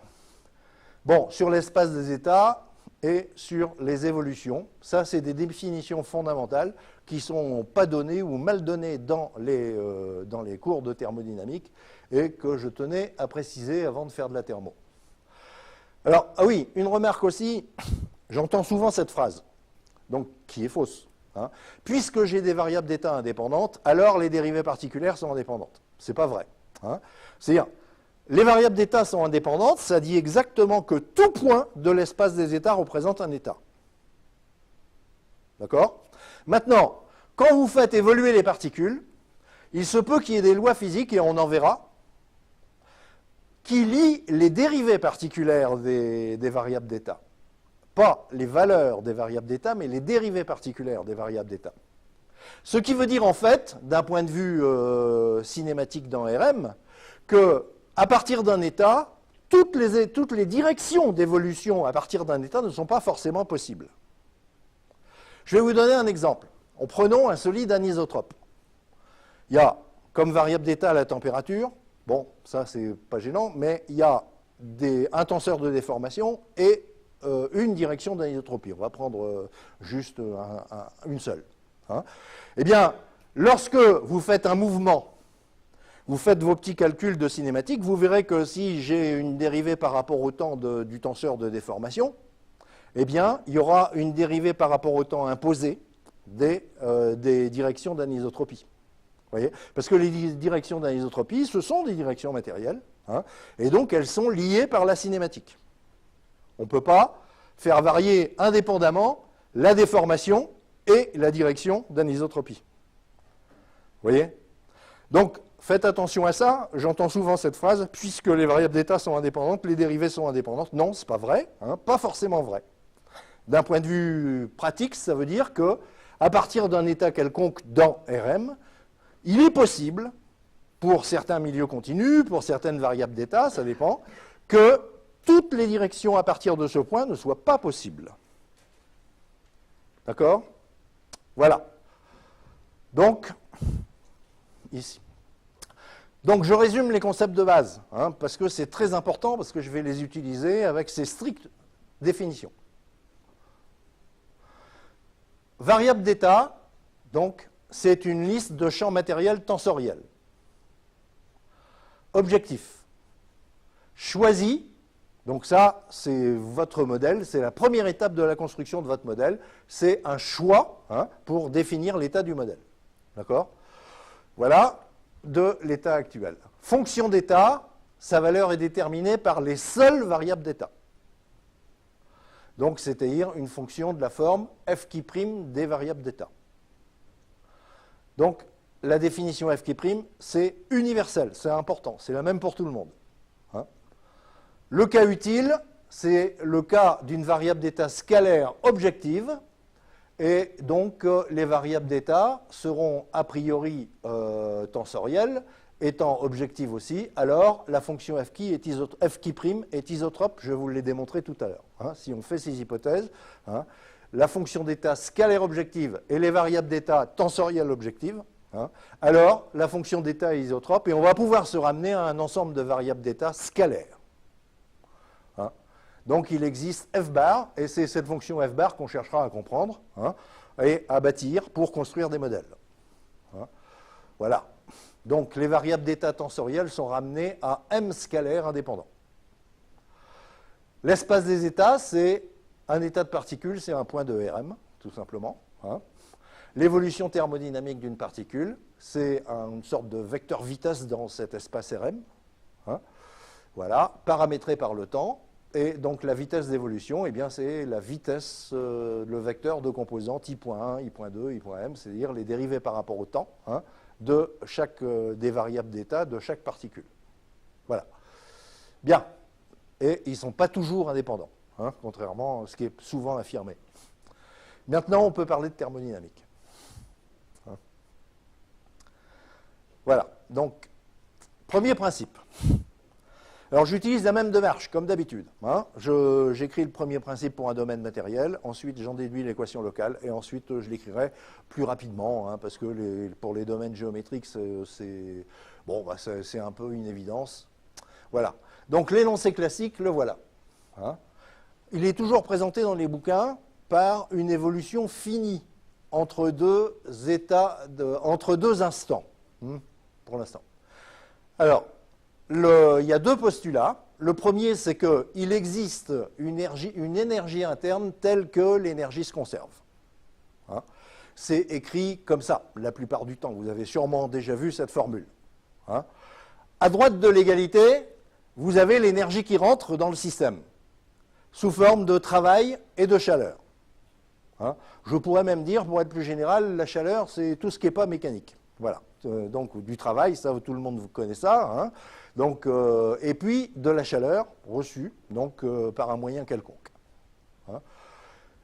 Bon, sur l'espace des états et sur les évolutions, ça c'est des définitions fondamentales qui ne sont pas données ou mal données dans les cours de thermodynamique et que je tenais à préciser avant de faire de la thermo. Alors, ah oui, une remarque aussi, j'entends souvent cette phrase, donc qui est fausse. Hein. Puisque j'ai des variables d'état indépendantes, alors les dérivées particulières sont indépendantes. Ce n'est pas vrai. Hein. C'est-à-dire, les variables d'état sont indépendantes, ça dit exactement que tout point de l'espace des états représente un état. D'accord? Maintenant, quand vous faites évoluer les particules, il se peut qu'il y ait des lois physiques, et on en verra, qui lient les dérivées particulières des variables d'état. Pas les valeurs des variables d'état, mais les dérivées particulières des variables d'état. Ce qui veut dire en fait, d'un point de vue cinématique dans RM, que à partir d'un état, toutes les directions d'évolution à partir d'un état ne sont pas forcément possibles. Je vais vous donner un exemple. Prenons un solide anisotrope. Il y a comme variable d'état la température. Bon, ça c'est pas gênant, mais il y a un tenseur de déformation et une direction d'anisotropie. On va prendre juste une seule. Hein. Eh bien, lorsque vous faites un mouvement, vous faites vos petits calculs de cinématique, vous verrez que si j'ai une dérivée par rapport au temps du tenseur de déformation, eh bien, il y aura une dérivée par rapport au temps imposé des directions d'anisotropie. Voyez, parce que les directions d'anisotropie, ce sont des directions matérielles, hein, et donc elles sont liées par la cinématique. On ne peut pas faire varier indépendamment la déformation et la direction d'anisotropie. Vous voyez? Donc, faites attention à ça. J'entends souvent cette phrase, puisque les variables d'état sont indépendantes, les dérivées sont indépendantes. Non, ce n'est pas vrai, hein, pas forcément vrai. D'un point de vue pratique, ça veut dire que à partir d'un état quelconque dans RM, il est possible, pour certains milieux continus, pour certaines variables d'état, ça dépend, que toutes les directions à partir de ce point ne soient pas possibles. D'accord? Voilà. Donc, ici. Donc, je résume les concepts de base, hein, parce que c'est très important, parce que je vais les utiliser avec ces strictes définitions. Variable d'état, donc, c'est une liste de champs matériels tensoriels. Objectif. Choisi. Donc ça, c'est votre modèle, c'est la première étape de la construction de votre modèle, c'est un choix, hein, pour définir l'état du modèle. D'accord? Voilà de l'état actuel. Fonction d'état, sa valeur est déterminée par les seules variables d'état. Donc c'est-à-dire une fonction de la forme f' des variables d'état. Donc la définition f', c'est universel, c'est important, c'est la même pour tout le monde. Hein. Le cas utile, c'est le cas d'une variable d'état scalaire objective, et donc les variables d'état seront a priori tensorielles, étant objectives aussi, alors la fonction f' est isotrope, je vous l'ai démontré tout à l'heure. Hein, si on fait ces hypothèses, hein, la fonction d'état scalaire objective et les variables d'état tensorielles objectives, hein, alors la fonction d'état est isotrope, et on va pouvoir se ramener à un ensemble de variables d'état scalaires. Hein. Donc il existe f bar, et c'est cette fonction f bar qu'on cherchera à comprendre, hein, et à bâtir pour construire des modèles. Hein. Voilà. Donc les variables d'état tensorielles sont ramenées à m scalaires indépendants. L'espace des états, c'est Un état de particule, c'est un point de Rm, tout simplement. Hein. L'évolution thermodynamique d'une particule, c'est une sorte de vecteur vitesse dans cet espace Rm. Hein. Voilà, paramétré par le temps. Et donc la vitesse d'évolution, eh bien, c'est la vitesse, le vecteur de composantes I.1, I.2, I.m, c'est-à-dire les dérivés par rapport au temps, hein, de chaque des variables d'état de chaque particule. Voilà. Bien. Et ils ne sont pas toujours indépendants, hein, contrairement à ce qui est souvent affirmé. Maintenant, on peut parler de thermodynamique. Hein. Voilà. Donc, premier principe. Alors j'utilise la même démarche, comme d'habitude. Hein. J'écris le premier principe pour un domaine matériel, ensuite j'en déduis l'équation locale, et ensuite je l'écrirai plus rapidement, hein, parce que pour les domaines géométriques, c'est bon, bah, un peu une évidence. Voilà. Donc l'énoncé classique, le voilà. Hein. Il est toujours présenté dans les bouquins par une évolution finie entre deux états, entre deux instants, pour l'instant. Alors, il y a deux postulats. Le premier, c'est qu'il existe une énergie interne telle que l'énergie se conserve. Hein. C'est écrit comme ça, la plupart du temps. Vous avez sûrement déjà vu cette formule. Hein. À droite de l'égalité, vous avez l'énergie qui rentre dans le système, sous forme de travail et de chaleur. Hein. Je pourrais même dire, pour être plus général, la chaleur, c'est tout ce qui n'est pas mécanique. Voilà. Donc, du travail, ça, tout le monde vous connaît ça. Hein. Donc, et puis de la chaleur reçue donc, par un moyen quelconque. Hein.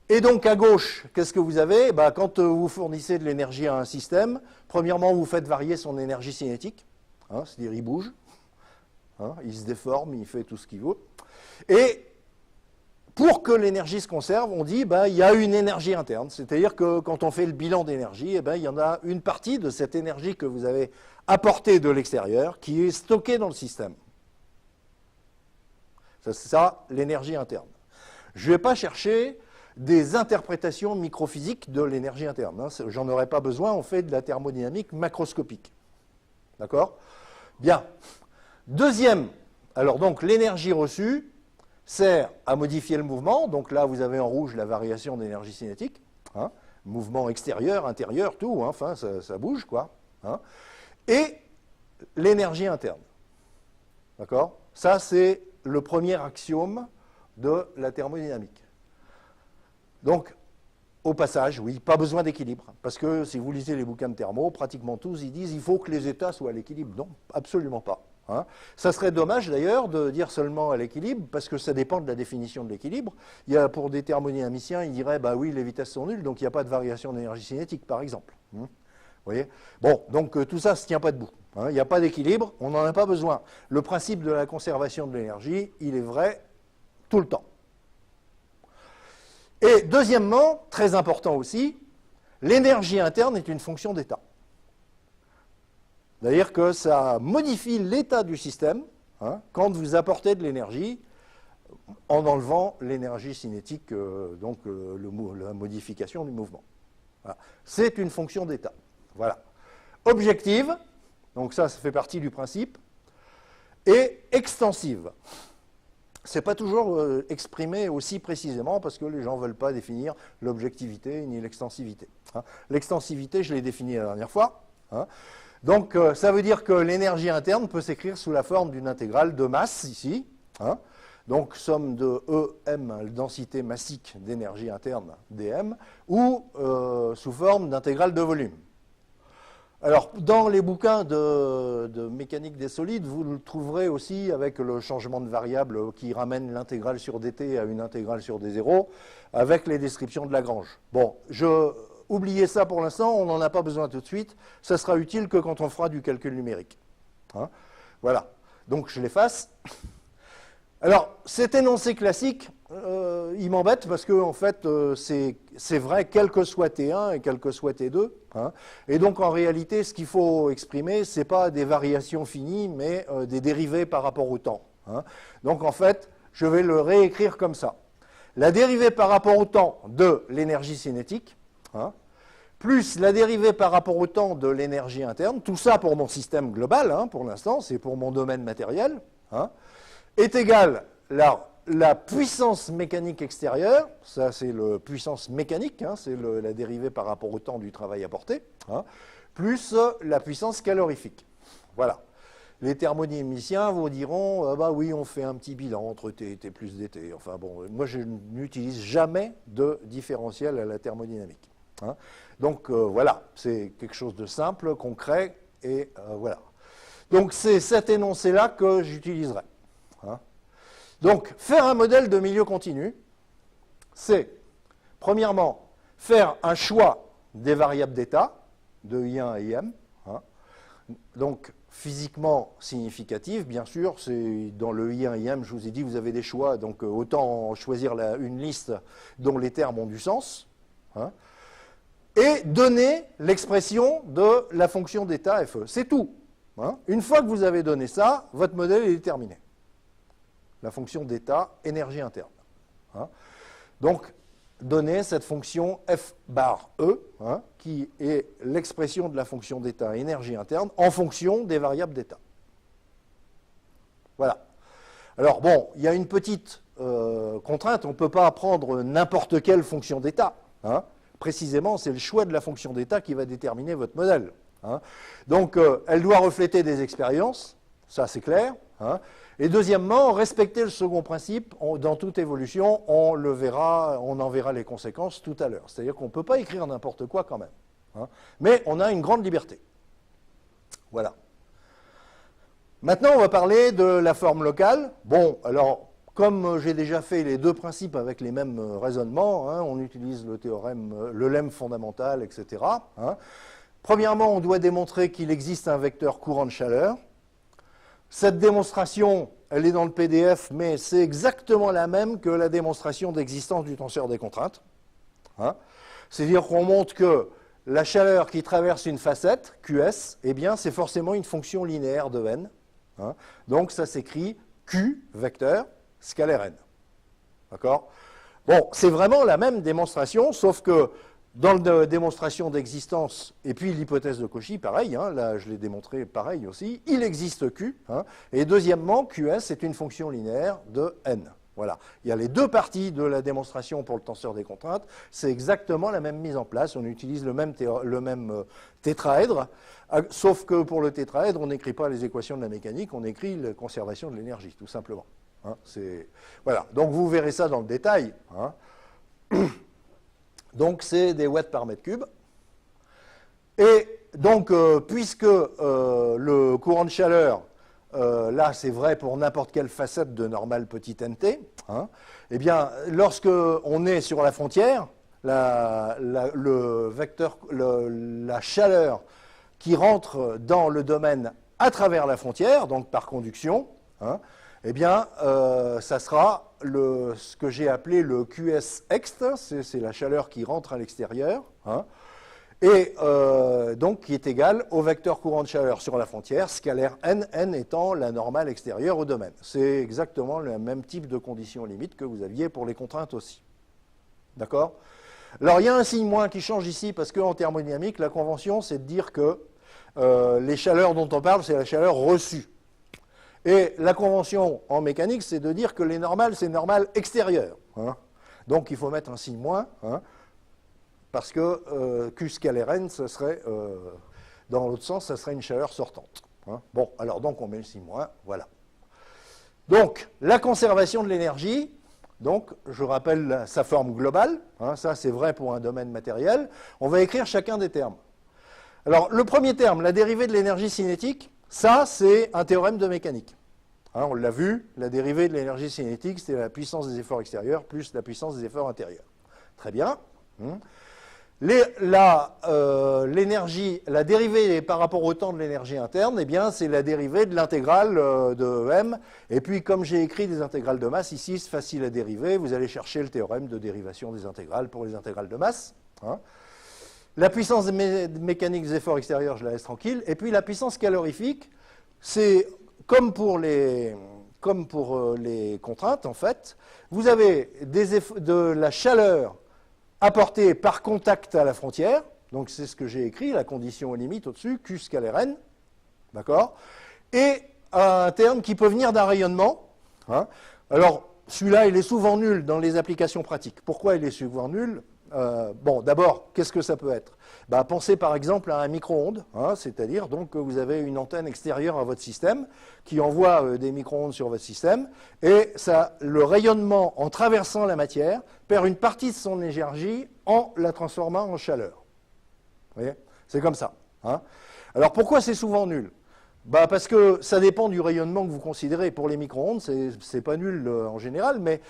Et donc à gauche, qu'est-ce que vous avez? Bah, quand vous fournissez de l'énergie à un système, premièrement vous faites varier son énergie cinétique, hein, c'est-à-dire il bouge, hein, il se déforme, il fait tout ce qu'il veut. Et pour que l'énergie se conserve, on dit bah, il y a une énergie interne, c'est-à-dire que quand on fait le bilan d'énergie, eh ben, il y en a une partie de cette énergie que vous avez apportée de l'extérieur qui est stockée dans le système. C'est ça, l'énergie interne. Je ne vais pas chercher des interprétations microphysiques de l'énergie interne. Hein. J'en aurais pas besoin, on fait de la thermodynamique macroscopique. D'accord? Bien. Deuxième, alors donc l'énergie reçue sert à modifier le mouvement. Donc là, vous avez en rouge la variation d'énergie cinétique. Hein, mouvement extérieur, intérieur, tout. Hein, enfin, ça bouge, quoi. Hein, et l'énergie interne. D'accord? Ça, c'est le premier axiome de la thermodynamique. Donc, au passage, oui, pas besoin d'équilibre. Parce que si vous lisez les bouquins de thermo, pratiquement tous, ils disent qu'il faut que les états soient à l'équilibre. Non, absolument pas. Hein. Ça serait dommage d'ailleurs de dire seulement à l'équilibre, parce que ça dépend de la définition de l'équilibre. Il y a, pour des thermodynamiciens, ils diraient, bah oui, les vitesses sont nulles, donc il n'y a pas de variation d'énergie cinétique, par exemple. Vous voyez? Bon, donc tout ça ne se tient pas debout. Hein. Il n'y a pas d'équilibre, on n'en a pas besoin. Le principe de la conservation de l'énergie, il est vrai tout le temps. Et deuxièmement, très important aussi, l'énergie interne est une fonction d'état. C'est-à-dire que ça modifie l'état du système, hein, quand vous apportez de l'énergie en enlevant l'énergie cinétique, donc la modification du mouvement. Voilà. C'est une fonction d'état. Voilà. Objective, donc ça fait partie du principe, et extensive. Ce n'est pas toujours exprimé aussi précisément parce que les gens ne veulent pas définir l'objectivité ni l'extensivité. Hein. L'extensivité, je l'ai définie la dernière fois. Hein. Donc, ça veut dire que l'énergie interne peut s'écrire sous la forme d'une intégrale de masse, ici. Hein. Donc, somme de EM, densité massique d'énergie interne, dm, ou sous forme d'intégrale de volume. Alors, dans les bouquins de mécanique des solides, vous le trouverez aussi avec le changement de variable qui ramène l'intégrale sur dt à une intégrale sur d0, avec les descriptions de Lagrange. Bon, oubliez ça pour l'instant, on n'en a pas besoin tout de suite, ça sera utile que quand on fera du calcul numérique. Hein, voilà, donc je l'efface. Alors, cet énoncé classique, il m'embête parce que, en fait, c'est vrai quel que soit T1 et quel que soit T2. Hein, et donc, en réalité, ce qu'il faut exprimer, ce n'est pas des variations finies, mais des dérivées par rapport au temps. Hein. Donc, en fait, je vais le réécrire comme ça. La dérivée par rapport au temps de l'énergie cinétique, hein, plus la dérivée par rapport au temps de l'énergie interne, tout ça pour mon système global, hein, pour l'instant, c'est pour mon domaine matériel, hein, est égal la puissance mécanique extérieure, ça c'est la puissance mécanique, hein, c'est la dérivée par rapport au temps du travail apporté, hein, plus la puissance calorifique. Voilà. Les thermodynamiciens vous diront, bah oui, on fait un petit bilan entre T plus dt. Enfin bon, moi je n'utilise jamais de différentiel à la thermodynamique. Hein. Donc voilà, c'est quelque chose de simple, concret, et voilà. Donc c'est cet énoncé-là que j'utiliserai. Hein. Donc faire un modèle de milieu continu, c'est, premièrement, faire un choix des variables d'état, de I1 à IM. Hein. Donc physiquement significative, bien sûr, c'est dans le I1 IM, je vous ai dit, vous avez des choix, donc autant choisir une liste dont les termes ont du sens, hein, et donner l'expression de la fonction d'état FE. C'est tout. Hein. Une fois que vous avez donné ça, votre modèle est déterminé. La fonction d'état, énergie interne. Hein. Donc, donner cette fonction f bar E, hein, qui est l'expression de la fonction d'état énergie interne en fonction des variables d'état. Voilà. Alors bon, il y a une petite contrainte, on ne peut pas prendre n'importe quelle fonction d'état. Hein. Précisément, c'est le choix de la fonction d'état qui va déterminer votre modèle. Hein. Donc, elle doit refléter des expériences, ça c'est clair. Hein. Et deuxièmement, respecter le second principe, dans toute évolution, on en verra les conséquences tout à l'heure. C'est-à-dire qu'on ne peut pas écrire n'importe quoi quand même. Hein. Mais on a une grande liberté. Voilà. Maintenant, on va parler de la forme locale. Bon, alors, comme j'ai déjà fait les deux principes avec les mêmes raisonnements, hein, on utilise le théorème, le lemme fondamental, etc. Hein. Premièrement, on doit démontrer qu'il existe un vecteur courant de chaleur. Cette démonstration, elle est dans le PDF, mais c'est exactement la même que la démonstration d'existence du tenseur des contraintes. Hein. C'est-à-dire qu'on montre que la chaleur qui traverse une facette, QS, eh bien, c'est forcément une fonction linéaire de n. Hein. Donc, ça s'écrit Q, vecteur, scalaire n. D'accord? Bon, c'est vraiment la même démonstration, sauf que dans la démonstration d'existence, et puis l'hypothèse de Cauchy, pareil, hein, là je l'ai démontré pareil aussi, il existe Q, hein, et deuxièmement, QS est une fonction linéaire de n. Voilà. Il y a les deux parties de la démonstration pour le tenseur des contraintes, c'est exactement la même mise en place, on utilise le même tétraèdre, sauf que pour le tétraèdre, on n'écrit pas les équations de la mécanique, on écrit la conservation de l'énergie, tout simplement. Hein, voilà. Donc vous verrez ça dans le détail. Hein. Donc, c'est des watts par mètre cube. Et donc, puisque le courant de chaleur, là, c'est vrai pour n'importe quelle facette de normale petit nt, hein, eh bien, lorsque on est sur la frontière, la chaleur qui rentre dans le domaine à travers la frontière, donc par conduction, hein, eh bien, ça sera ce que j'ai appelé le QS ext, c'est la chaleur qui rentre à l'extérieur, hein, et donc qui est égal au vecteur courant de chaleur sur la frontière, scalaire n, n étant la normale extérieure au domaine. C'est exactement le même type de conditions limites que vous aviez pour les contraintes aussi. D'accord? Alors, il y a un signe moins qui change ici, parce qu'en thermodynamique, la convention, c'est de dire que les chaleurs dont on parle, c'est la chaleur reçue. Et la convention en mécanique, c'est de dire que les normales, c'est normales extérieures. Hein. Donc, il faut mettre un signe moins, hein, parce que Q scalaire n, ce serait, dans l'autre sens, ça serait une chaleur sortante. Hein. Bon, alors donc, on met le signe moins, voilà. Donc, la conservation de l'énergie, donc, je rappelle sa forme globale, hein, ça c'est vrai pour un domaine matériel. On va écrire chacun des termes. Alors, le premier terme, la dérivée de l'énergie cinétique, ça, c'est un théorème de mécanique. Hein, on l'a vu, la dérivée de l'énergie cinétique, c'est la puissance des efforts extérieurs plus la puissance des efforts intérieurs. Très bien. La dérivée par rapport au temps de l'énergie interne, eh bien, c'est la dérivée de l'intégrale de M. Et puis, comme j'ai écrit des intégrales de masse, ici, c'est facile à dériver. Vous allez chercher le théorème de dérivation des intégrales pour les intégrales de masse. Hein. La puissance mécanique des efforts extérieurs, je la laisse tranquille. Et puis la puissance calorifique, c'est comme pour les contraintes, en fait. Vous avez de la chaleur apportée par contact à la frontière. Donc c'est ce que j'ai écrit, la condition aux limites au-dessus, Q scalaire n. D'accord? Et un terme qui peut venir d'un rayonnement. Hein. Alors, celui-là, il est souvent nul dans les applications pratiques. Pourquoi il est souvent nul? Bon, d'abord, qu'est-ce que ça peut être? Bah, pensez par exemple à un micro-ondes, hein, c'est-à-dire donc que vous avez une antenne extérieure à votre système qui envoie des micro-ondes sur votre système, et ça, le rayonnement en traversant la matière perd une partie de son énergie en la transformant en chaleur. Vous voyez? C'est comme ça. Hein. Alors pourquoi c'est souvent nul? Bah parce que ça dépend du rayonnement que vous considérez. Pour les micro-ondes, c'est pas nul en général, mais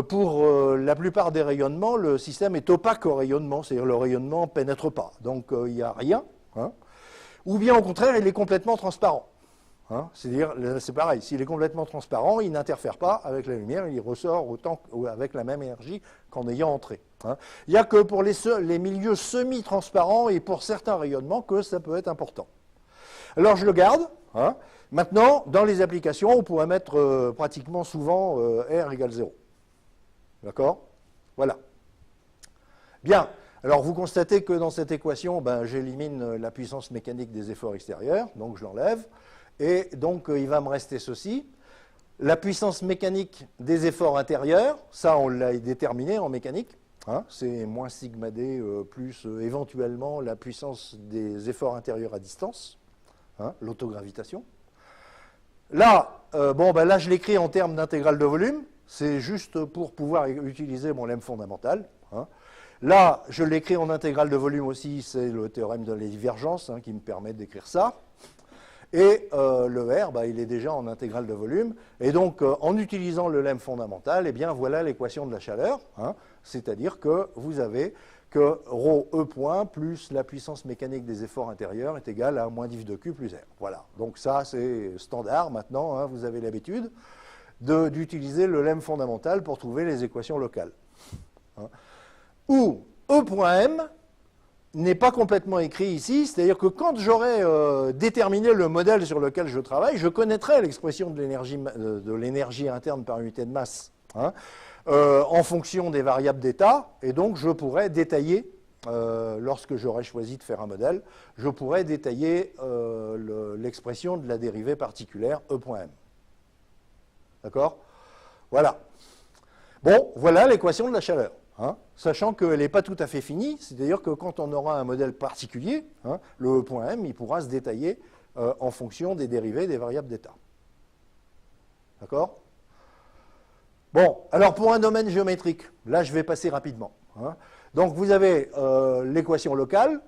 pour la plupart des rayonnements, le système est opaque au rayonnement, c'est-à-dire le rayonnement ne pénètre pas, donc il n'y a rien. Hein. Ou bien au contraire, il est complètement transparent. Hein. C'est-à-dire, c'est pareil, s'il est complètement transparent, il n'interfère pas avec la lumière, il ressort autant avec la même énergie qu'en ayant entré. Hein. Il n'y a que pour les milieux semi-transparents et pour certains rayonnements que ça peut être important. Alors je le garde. Hein. Maintenant, dans les applications, on pourrait mettre pratiquement souvent R égale 0. D'accord? Voilà. Bien. Alors vous constatez que dans cette équation, ben, j'élimine la puissance mécanique des efforts extérieurs, donc je l'enlève. Et donc il va me rester ceci. La puissance mécanique des efforts intérieurs, ça on l'a déterminé en mécanique. Hein, c'est moins sigma d plus éventuellement la puissance des efforts intérieurs à distance. Hein, l'autogravitation. Là, ben là, je l'écris en termes d'intégrale de volume. C'est juste pour pouvoir utiliser mon lemme fondamental. Hein. Là, je l'écris en intégrale de volume aussi. C'est le théorème de la divergence hein, qui me permet d'écrire ça. Et le R, ben, il est déjà en intégrale de volume. Et donc, en utilisant le lemme fondamental, eh bien, voilà l'équation de la chaleur. Hein, c'est-à-dire que vous avez que ρ E point plus la puissance mécanique des efforts intérieurs est égale à moins div de Q plus R. Voilà. Donc ça, c'est standard maintenant. Hein, vous avez l'habitude d'utiliser le lemme fondamental pour trouver les équations locales. Hein. Où E point M n'est pas complètement écrit ici, c'est-à-dire que quand j'aurai déterminé le modèle sur lequel je travaille, je connaîtrai l'expression de l'énergie interne par unité de masse. Hein, en fonction des variables d'état, et donc je pourrais détailler, lorsque j'aurai choisi de faire un modèle, je pourrais détailler l'expression de la dérivée particulière E.M. D'accord? Voilà. Bon, voilà l'équation de la chaleur. Hein, sachant qu'elle n'est pas tout à fait finie, c'est-à-dire que quand on aura un modèle particulier, hein, le E.M, il pourra se détailler en fonction des dérivées des variables d'état. D'accord? Bon, alors pour un domaine géométrique, là je vais passer rapidement. Hein. Donc vous avez l'équation locale,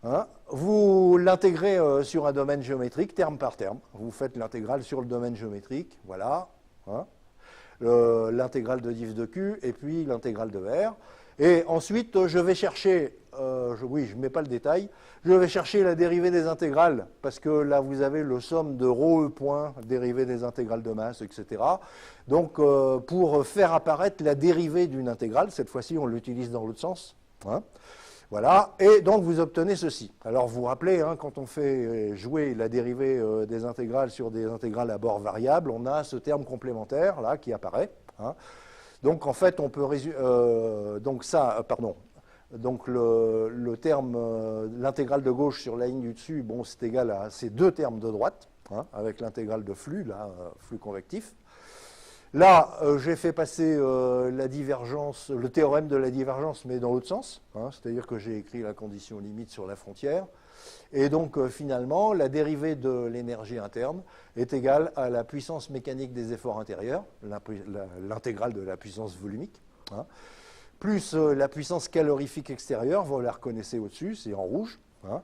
hein, vous l'intégrez sur un domaine géométrique, terme par terme. Vous faites l'intégrale sur le domaine géométrique, voilà. Hein, l'intégrale de div de Q et puis l'intégrale de R. Et ensuite, je vais chercher, oui, je ne mets pas le détail, je vais chercher la dérivée des intégrales, parce que là, vous avez le somme de ρ E point, dérivée des intégrales de masse, etc. Donc, pour faire apparaître la dérivée d'une intégrale, cette fois-ci, on l'utilise dans l'autre sens. Hein, voilà, et donc vous obtenez ceci. Alors, vous vous rappelez, hein, quand on fait jouer la dérivée des intégrales sur des intégrales à bord variable, on a ce terme complémentaire, là, qui apparaît. Hein. Donc en fait, on peut résumer. Donc ça, pardon. Donc le terme, l'intégrale de gauche sur la ligne du dessus, bon, c'est égal à ces deux termes de droite, hein, avec l'intégrale de flux, là, flux convectif. Là, j'ai fait passer la divergence, le théorème de la divergence, mais dans l'autre sens. Hein, c'est-à-dire que j'ai écrit la condition limite sur la frontière. Et donc, finalement, la dérivée de l'énergie interne est égale à la puissance mécanique des efforts intérieurs, l'intégrale de la puissance volumique, hein, plus la puissance calorifique extérieure, vous la reconnaissez au-dessus, c'est en rouge, hein,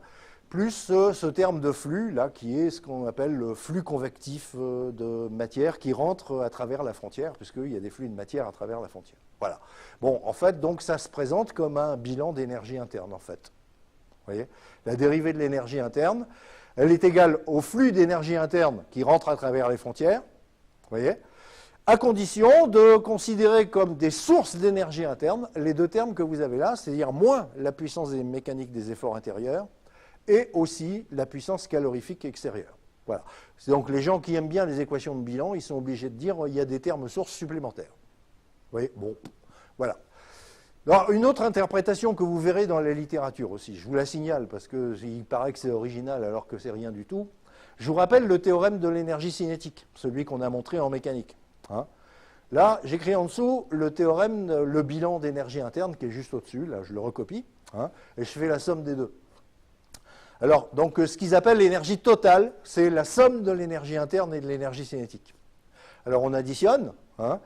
plus ce terme de flux, là, qui est ce qu'on appelle le flux convectif de matière qui rentre à travers la frontière, puisqu'il y a des flux de matière à travers la frontière. Voilà. Bon, en fait, donc, ça se présente comme un bilan d'énergie interne, en fait. Vous voyez, la dérivée de l'énergie interne, elle est égale au flux d'énergie interne qui rentre à travers les frontières, vous voyez, à condition de considérer comme des sources d'énergie interne les deux termes que vous avez là, c'est-à-dire moins la puissance mécanique des efforts intérieurs et aussi la puissance calorifique extérieure. Voilà. C'est donc les gens qui aiment bien les équations de bilan, ils sont obligés de dire qu'il y a des termes sources supplémentaires. Vous voyez, bon, voilà. Alors, une autre interprétation que vous verrez dans la littérature aussi, je vous la signale parce qu'il paraît que c'est original alors que c'est rien du tout. Je vous rappelle le théorème de l'énergie cinétique, celui qu'on a montré en mécanique. Hein. Là, j'écris en dessous le théorème, le bilan d'énergie interne qui est juste au-dessus. Là, je le recopie, hein, et je fais la somme des deux. Alors, donc, ce qu'ils appellent l'énergie totale, c'est la somme de l'énergie interne et de l'énergie cinétique. Alors, on additionne. Hein.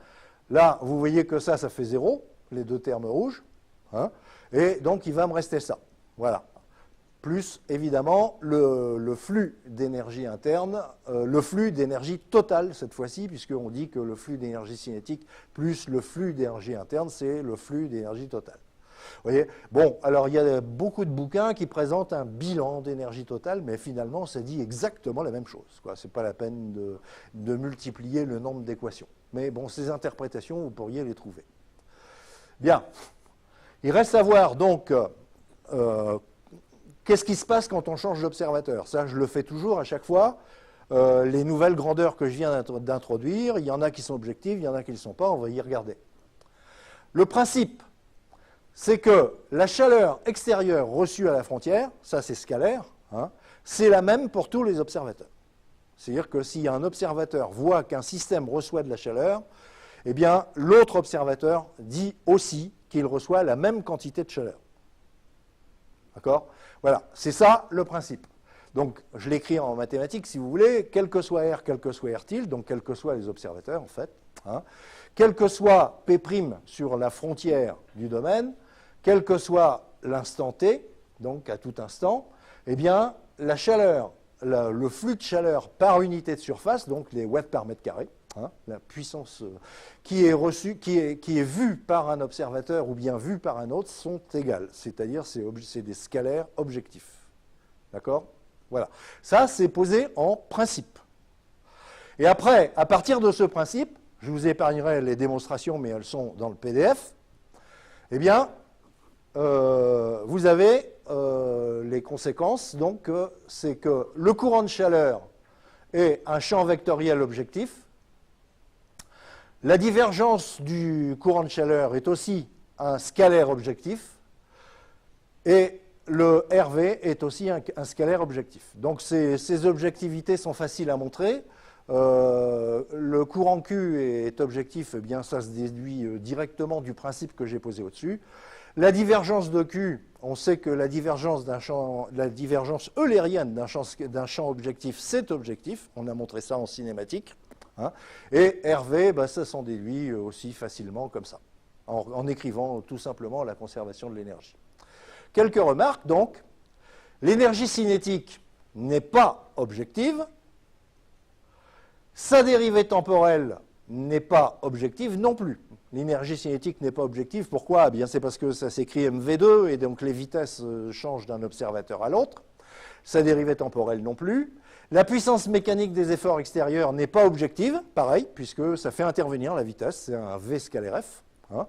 Là, vous voyez que ça fait 0, les deux termes rouges. Hein, et donc, il va me rester ça. Voilà. Plus, évidemment, le flux d'énergie interne, le flux d'énergie totale, cette fois-ci, puisqu'on dit que le flux d'énergie cinétique plus le flux d'énergie interne, c'est le flux d'énergie totale. Vous voyez? Bon, alors il y a beaucoup de bouquins qui présentent un bilan d'énergie totale, mais finalement, ça dit exactement la même chose. Ce n'est pas la peine de multiplier le nombre d'équations. Mais bon, ces interprétations, vous pourriez les trouver. Bien. Il reste à voir, donc, qu'est-ce qui se passe quand on change d'observateur? Ça, je le fais toujours à chaque fois. Les nouvelles grandeurs que je viens d'introduire, il y en a qui sont objectives, il y en a qui ne le sont pas, on va y regarder. Le principe, c'est que la chaleur extérieure reçue à la frontière, ça c'est scalaire, hein, c'est la même pour tous les observateurs. C'est-à-dire que si un observateur voit qu'un système reçoit de la chaleur, eh bien l'autre observateur dit aussi qu'il reçoit la même quantité de chaleur. D'accord? Voilà, c'est ça le principe. Donc je l'écris en mathématiques si vous voulez, quel que soit R, quel que soit R tilde, donc quels que soient les observateurs en fait, hein, quel que soit P' sur la frontière du domaine, quel que soit l'instant T, donc à tout instant, eh bien, la chaleur, le flux de chaleur par unité de surface, donc les watts par mètre carré, hein, la puissance qui est reçue, qui est vue par un observateur ou bien vue par un autre, sont égales. C'est-à-dire, c'est des scalaires objectifs. D'accord? Voilà. Ça, c'est posé en principe. Et après, à partir de ce principe, je vous épargnerai les démonstrations, mais elles sont dans le PDF, eh bien, vous avez les conséquences. Donc, c'est que le courant de chaleur est un champ vectoriel objectif. La divergence du courant de chaleur est aussi un scalaire objectif. Et le RV est aussi un scalaire objectif. Donc, ces objectivités sont faciles à montrer. Le courant Q est objectif, eh bien ça se déduit directement du principe que j'ai posé au-dessus. La divergence de Q, on sait que la divergence eulérienne d'un champ objectif, c'est objectif. On a montré ça en cinématique. Hein. Et RV, bah, ça s'en déduit aussi facilement comme ça, en écrivant tout simplement la conservation de l'énergie. Quelques remarques donc. L'énergie cinétique n'est pas objective. Sa dérivée temporelle n'est pas objective non plus. L'énergie cinétique n'est pas objective. Pourquoi? Eh bien, c'est parce que ça s'écrit mv2 et donc les vitesses changent d'un observateur à l'autre. Sa dérivée temporelle non plus. La puissance mécanique des efforts extérieurs n'est pas objective, pareil, puisque ça fait intervenir la vitesse, c'est un V scalaire F. Hein.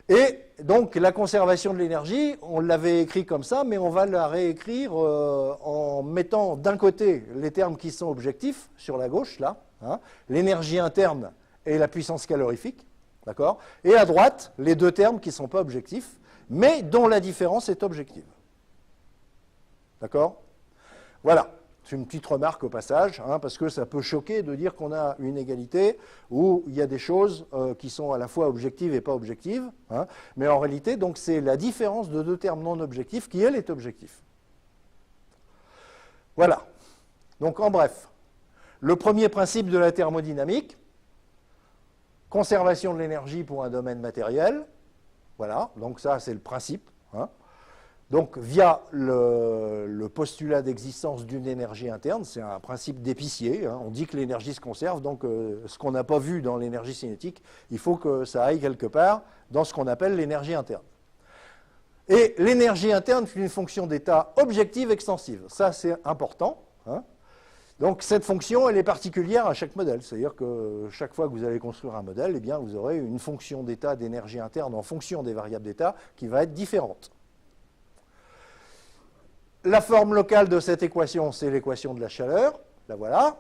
Et donc la conservation de l'énergie, on l'avait écrit comme ça, mais on va la réécrire en mettant d'un côté les termes qui sont objectifs, sur la gauche, là, hein, l'énergie interne et la puissance calorifique, d'accord, et à droite, les deux termes qui ne sont pas objectifs, mais dont la différence est objective. D'accord? Voilà. C'est une petite remarque au passage, hein, parce que ça peut choquer de dire qu'on a une égalité où il y a des choses qui sont à la fois objectives et pas objectives, hein, mais en réalité, donc, c'est la différence de deux termes non objectifs qui, elle, est objectif. Voilà. Donc, en bref, le premier principe de la thermodynamique, conservation de l'énergie pour un domaine matériel, voilà, donc ça, c'est le principe, hein. Donc, via le postulat d'existence d'une énergie interne, c'est un principe d'épicier, hein, on dit que l'énergie se conserve, donc ce qu'on n'a pas vu dans l'énergie cinétique, il faut que ça aille quelque part dans ce qu'on appelle l'énergie interne. Et l'énergie interne est une fonction d'état objective extensive, ça c'est important. Hein. Donc, cette fonction, elle est particulière à chaque modèle, c'est-à-dire que chaque fois que vous allez construire un modèle, eh bien, vous aurez une fonction d'état d'énergie interne en fonction des variables d'état qui va être différente. La forme locale de cette équation, c'est l'équation de la chaleur, la voilà,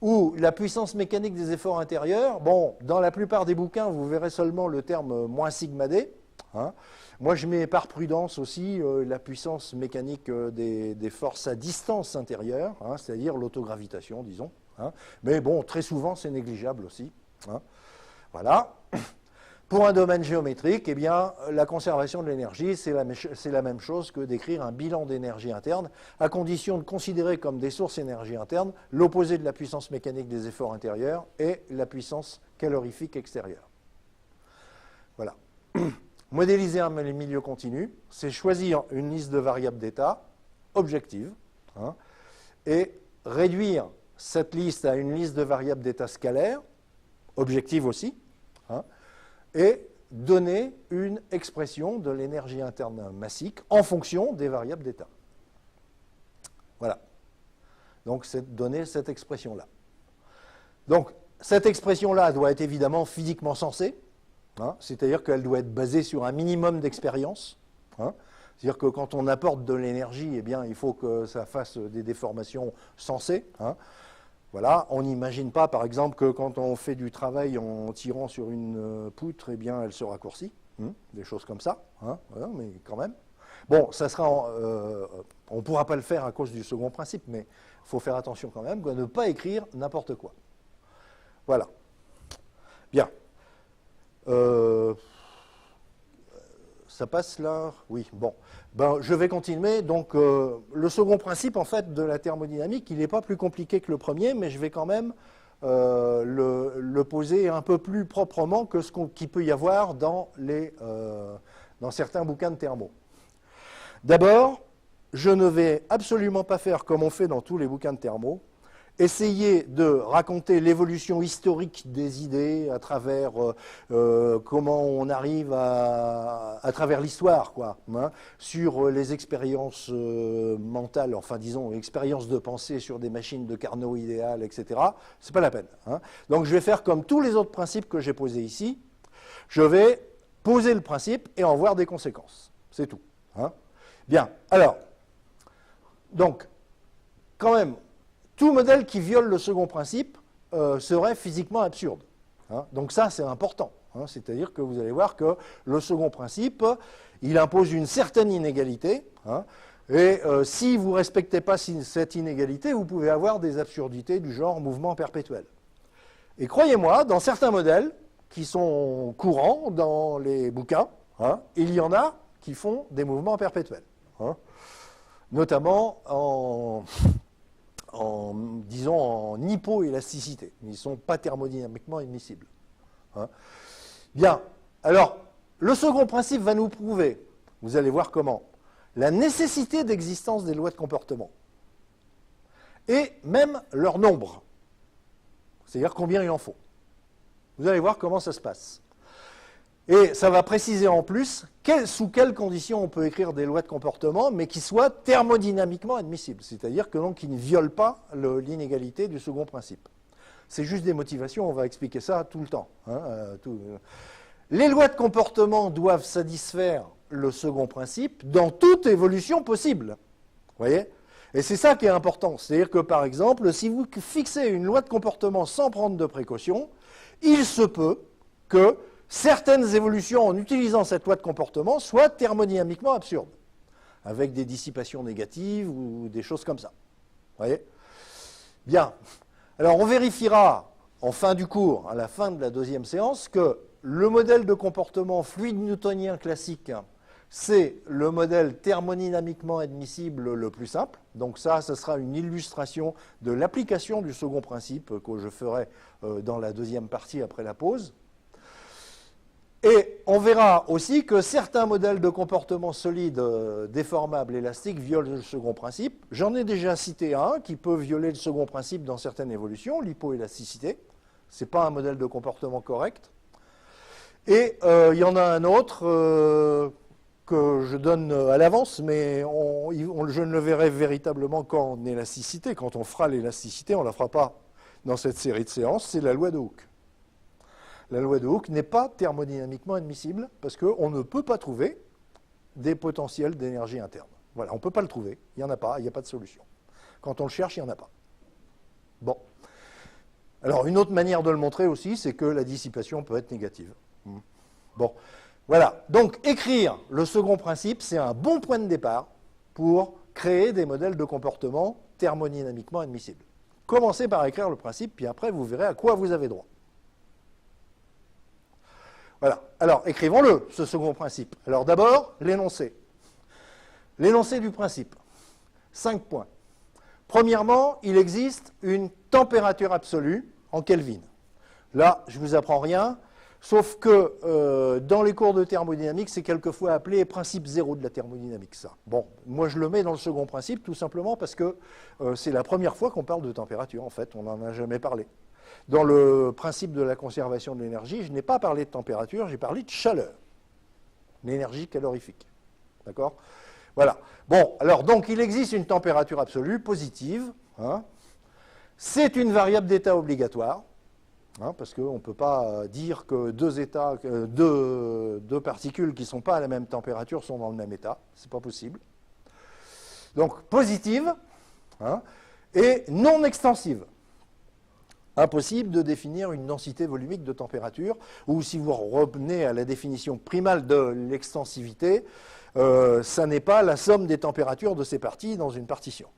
ou la puissance mécanique des efforts intérieurs. Bon, dans la plupart des bouquins, vous verrez seulement le terme moins sigma d. Hein. Moi, je mets par prudence aussi la puissance mécanique des forces à distance intérieure, hein, c'est-à-dire l'autogravitation, disons. Hein. Mais bon, très souvent, c'est négligeable aussi. Hein. Voilà. Pour un domaine géométrique, eh bien, la conservation de l'énergie, c'est la même chose que d'écrire un bilan d'énergie interne, à condition de considérer comme des sources d'énergie interne l'opposé de la puissance mécanique des efforts intérieurs et la puissance calorifique extérieure. Voilà. Modéliser un milieu continu, c'est choisir une liste de variables d'état objective, hein, et réduire cette liste à une liste de variables d'état scalaire, objective aussi, hein, et donner une expression de l'énergie interne massique en fonction des variables d'état. Voilà. Donc, c'est donner cette expression-là. Donc, cette expression-là doit être évidemment physiquement sensée, hein, c'est-à-dire qu'elle doit être basée sur un minimum d'expérience. Hein, c'est-à-dire que quand on apporte de l'énergie, eh bien, il faut que ça fasse des déformations sensées. Hein. Voilà, on n'imagine pas, par exemple, que quand on fait du travail en tirant sur une poutre, eh bien, elle se raccourcit. Des choses comme ça, hein, voilà, mais quand même. Bon, ça sera on ne pourra pas le faire à cause du second principe, mais il faut faire attention quand même à ne pas écrire n'importe quoi. Voilà. Bien. Ça passe là? Oui, bon. Ben, je vais continuer. Donc, le second principe, en fait, de la thermodynamique, il n'est pas plus compliqué que le premier, mais je vais quand même le poser un peu plus proprement que ce qu'il peut y avoir dans certains bouquins de thermo. D'abord, je ne vais absolument pas faire comme on fait dans tous les bouquins de thermo, essayer de raconter l'évolution historique des idées à travers comment on arrive à travers l'histoire, quoi, hein, sur les expériences mentales, enfin disons, expériences de pensée sur des machines de Carnot idéales, etc. C'est pas la peine. Hein. Donc je vais faire comme tous les autres principes que j'ai posés ici. Je vais poser le principe et en voir des conséquences. C'est tout. Hein. Bien. Alors, donc, quand même, tout modèle qui viole le second principe serait physiquement absurde. Hein. Donc ça, c'est important. Hein. C'est-à-dire que vous allez voir que le second principe, il impose une certaine inégalité. Hein. Et si vous ne respectez pas cette inégalité, vous pouvez avoir des absurdités du genre mouvement perpétuel. Et croyez-moi, dans certains modèles qui sont courants dans les bouquins, hein, il y en a qui font des mouvements perpétuels. Hein. Notamment disons, en hypoélasticité. Ils ne sont pas thermodynamiquement admissibles. Hein. Bien. Alors, le second principe va nous prouver, vous allez voir comment, la nécessité d'existence des lois de comportement. Et même leur nombre. C'est-à-dire combien il en faut. Vous allez voir comment ça se passe. Et ça va préciser en plus sous quelles conditions on peut écrire des lois de comportement, mais qui soient thermodynamiquement admissibles, c'est-à-dire que donc qui ne violent pas l'inégalité du second principe. C'est juste des motivations, on va expliquer ça tout le temps. Hein, Les lois de comportement doivent satisfaire le second principe dans toute évolution possible. Vous voyez ? Et c'est ça qui est important. C'est-à-dire que, par exemple, si vous fixez une loi de comportement sans prendre de précaution, il se peut que certaines évolutions en utilisant cette loi de comportement soient thermodynamiquement absurdes, avec des dissipations négatives ou des choses comme ça. Vous voyez ? Bien. Alors, on vérifiera en fin du cours, à la fin de la deuxième séance, que le modèle de comportement fluide newtonien classique, c'est le modèle thermodynamiquement admissible le plus simple. Donc ça, ce sera une illustration de l'application du second principe que je ferai dans la deuxième partie après la pause. Et on verra aussi que certains modèles de comportement solide, déformables, élastiques, violent le second principe. J'en ai déjà cité un qui peut violer le second principe dans certaines évolutions, l'hypoélasticité. Ce n'est pas un modèle de comportement correct. Et il y en a un autre que je donne à l'avance, mais je ne le verrai véritablement qu'en élasticité. Quand on fera l'élasticité, on ne la fera pas dans cette série de séances, c'est la loi de Hooke. La loi de Hooke n'est pas thermodynamiquement admissible parce qu'on ne peut pas trouver des potentiels d'énergie interne. Voilà, on ne peut pas le trouver, il n'y en a pas, il n'y a pas de solution. Quand on le cherche, il n'y en a pas. Bon. Alors, une autre manière de le montrer aussi, c'est que la dissipation peut être négative. Bon, voilà. Donc, écrire le second principe, c'est un bon point de départ pour créer des modèles de comportement thermodynamiquement admissibles. Commencez par écrire le principe, puis après, vous verrez à quoi vous avez droit. Voilà. Alors, écrivons-le, ce second principe. Alors d'abord, l'énoncé. L'énoncé du principe. 5 points. Premièrement, il existe une température absolue en Kelvin. Là, je ne vous apprends rien, sauf que dans les cours de thermodynamique, c'est quelquefois appelé principe zéro de la thermodynamique, ça. Bon, moi je le mets dans le second principe, tout simplement parce que c'est la première fois qu'on parle de température, en fait, on n'en a jamais parlé. Dans le principe de la conservation de l'énergie, je n'ai pas parlé de température, j'ai parlé de chaleur, l'énergie calorifique. D'accord ? Voilà. Bon, alors, donc, il existe une température absolue positive. Hein. C'est une variable d'état obligatoire, hein, parce qu'on ne peut pas dire que deux particules qui ne sont pas à la même température sont dans le même état. Ce n'est pas possible. Donc, positive, hein, et non extensive. Impossible de définir une densité volumique de température, ou si vous revenez à la définition primale de l'extensivité, ça n'est pas la somme des températures de ces parties dans une partition.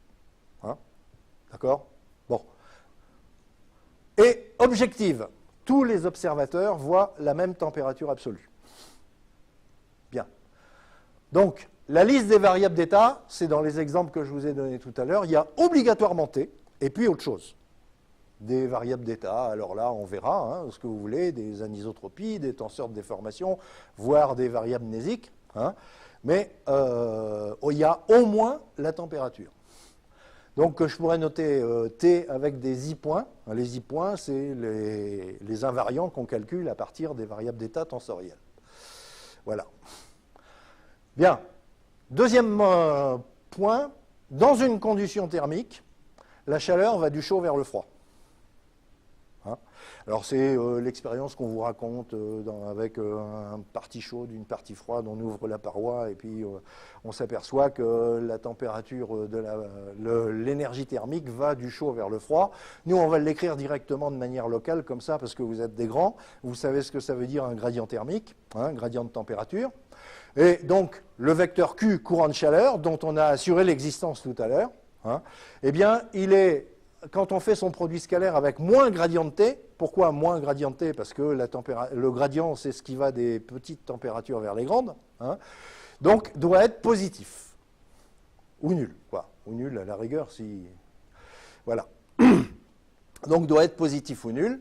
Hein? D'accord? Bon. Et objective. Tous les observateurs voient la même température absolue. Bien. Donc, la liste des variables d'état, c'est dans les exemples que je vous ai donnés tout à l'heure, il y a obligatoirement T, et puis autre chose. Des variables d'état, alors là, on verra hein, ce que vous voulez, des anisotropies, des tenseurs de déformation, voire des variables mnésiques. Hein, mais il y a au moins la température. Donc, je pourrais noter T avec des i-points. Les i-points, c'est les invariants qu'on calcule à partir des variables d'état tensorielles. Voilà. Bien. Deuxième point, dans une conduction thermique, la chaleur va du chaud vers le froid. Alors c'est l'expérience qu'on vous raconte avec une partie chaude, une partie froide, on ouvre la paroi et puis on s'aperçoit que la température de l'énergie thermique va du chaud vers le froid. Nous on va l'écrire directement de manière locale comme ça parce que vous êtes des grands, vous savez ce que ça veut dire un gradient thermique, un gradient de température. Et donc le vecteur Q, courant de chaleur, dont on a assuré l'existence tout à l'heure, hein, eh bien il est... Quand on fait son produit scalaire avec moins gradient de T, pourquoi moins gradient de T? Parce que le gradient, c'est ce qui va des petites températures vers les grandes, hein, donc doit être positif. Ou nul, quoi. Ou nul à la rigueur, si... Voilà. Donc doit être positif ou nul.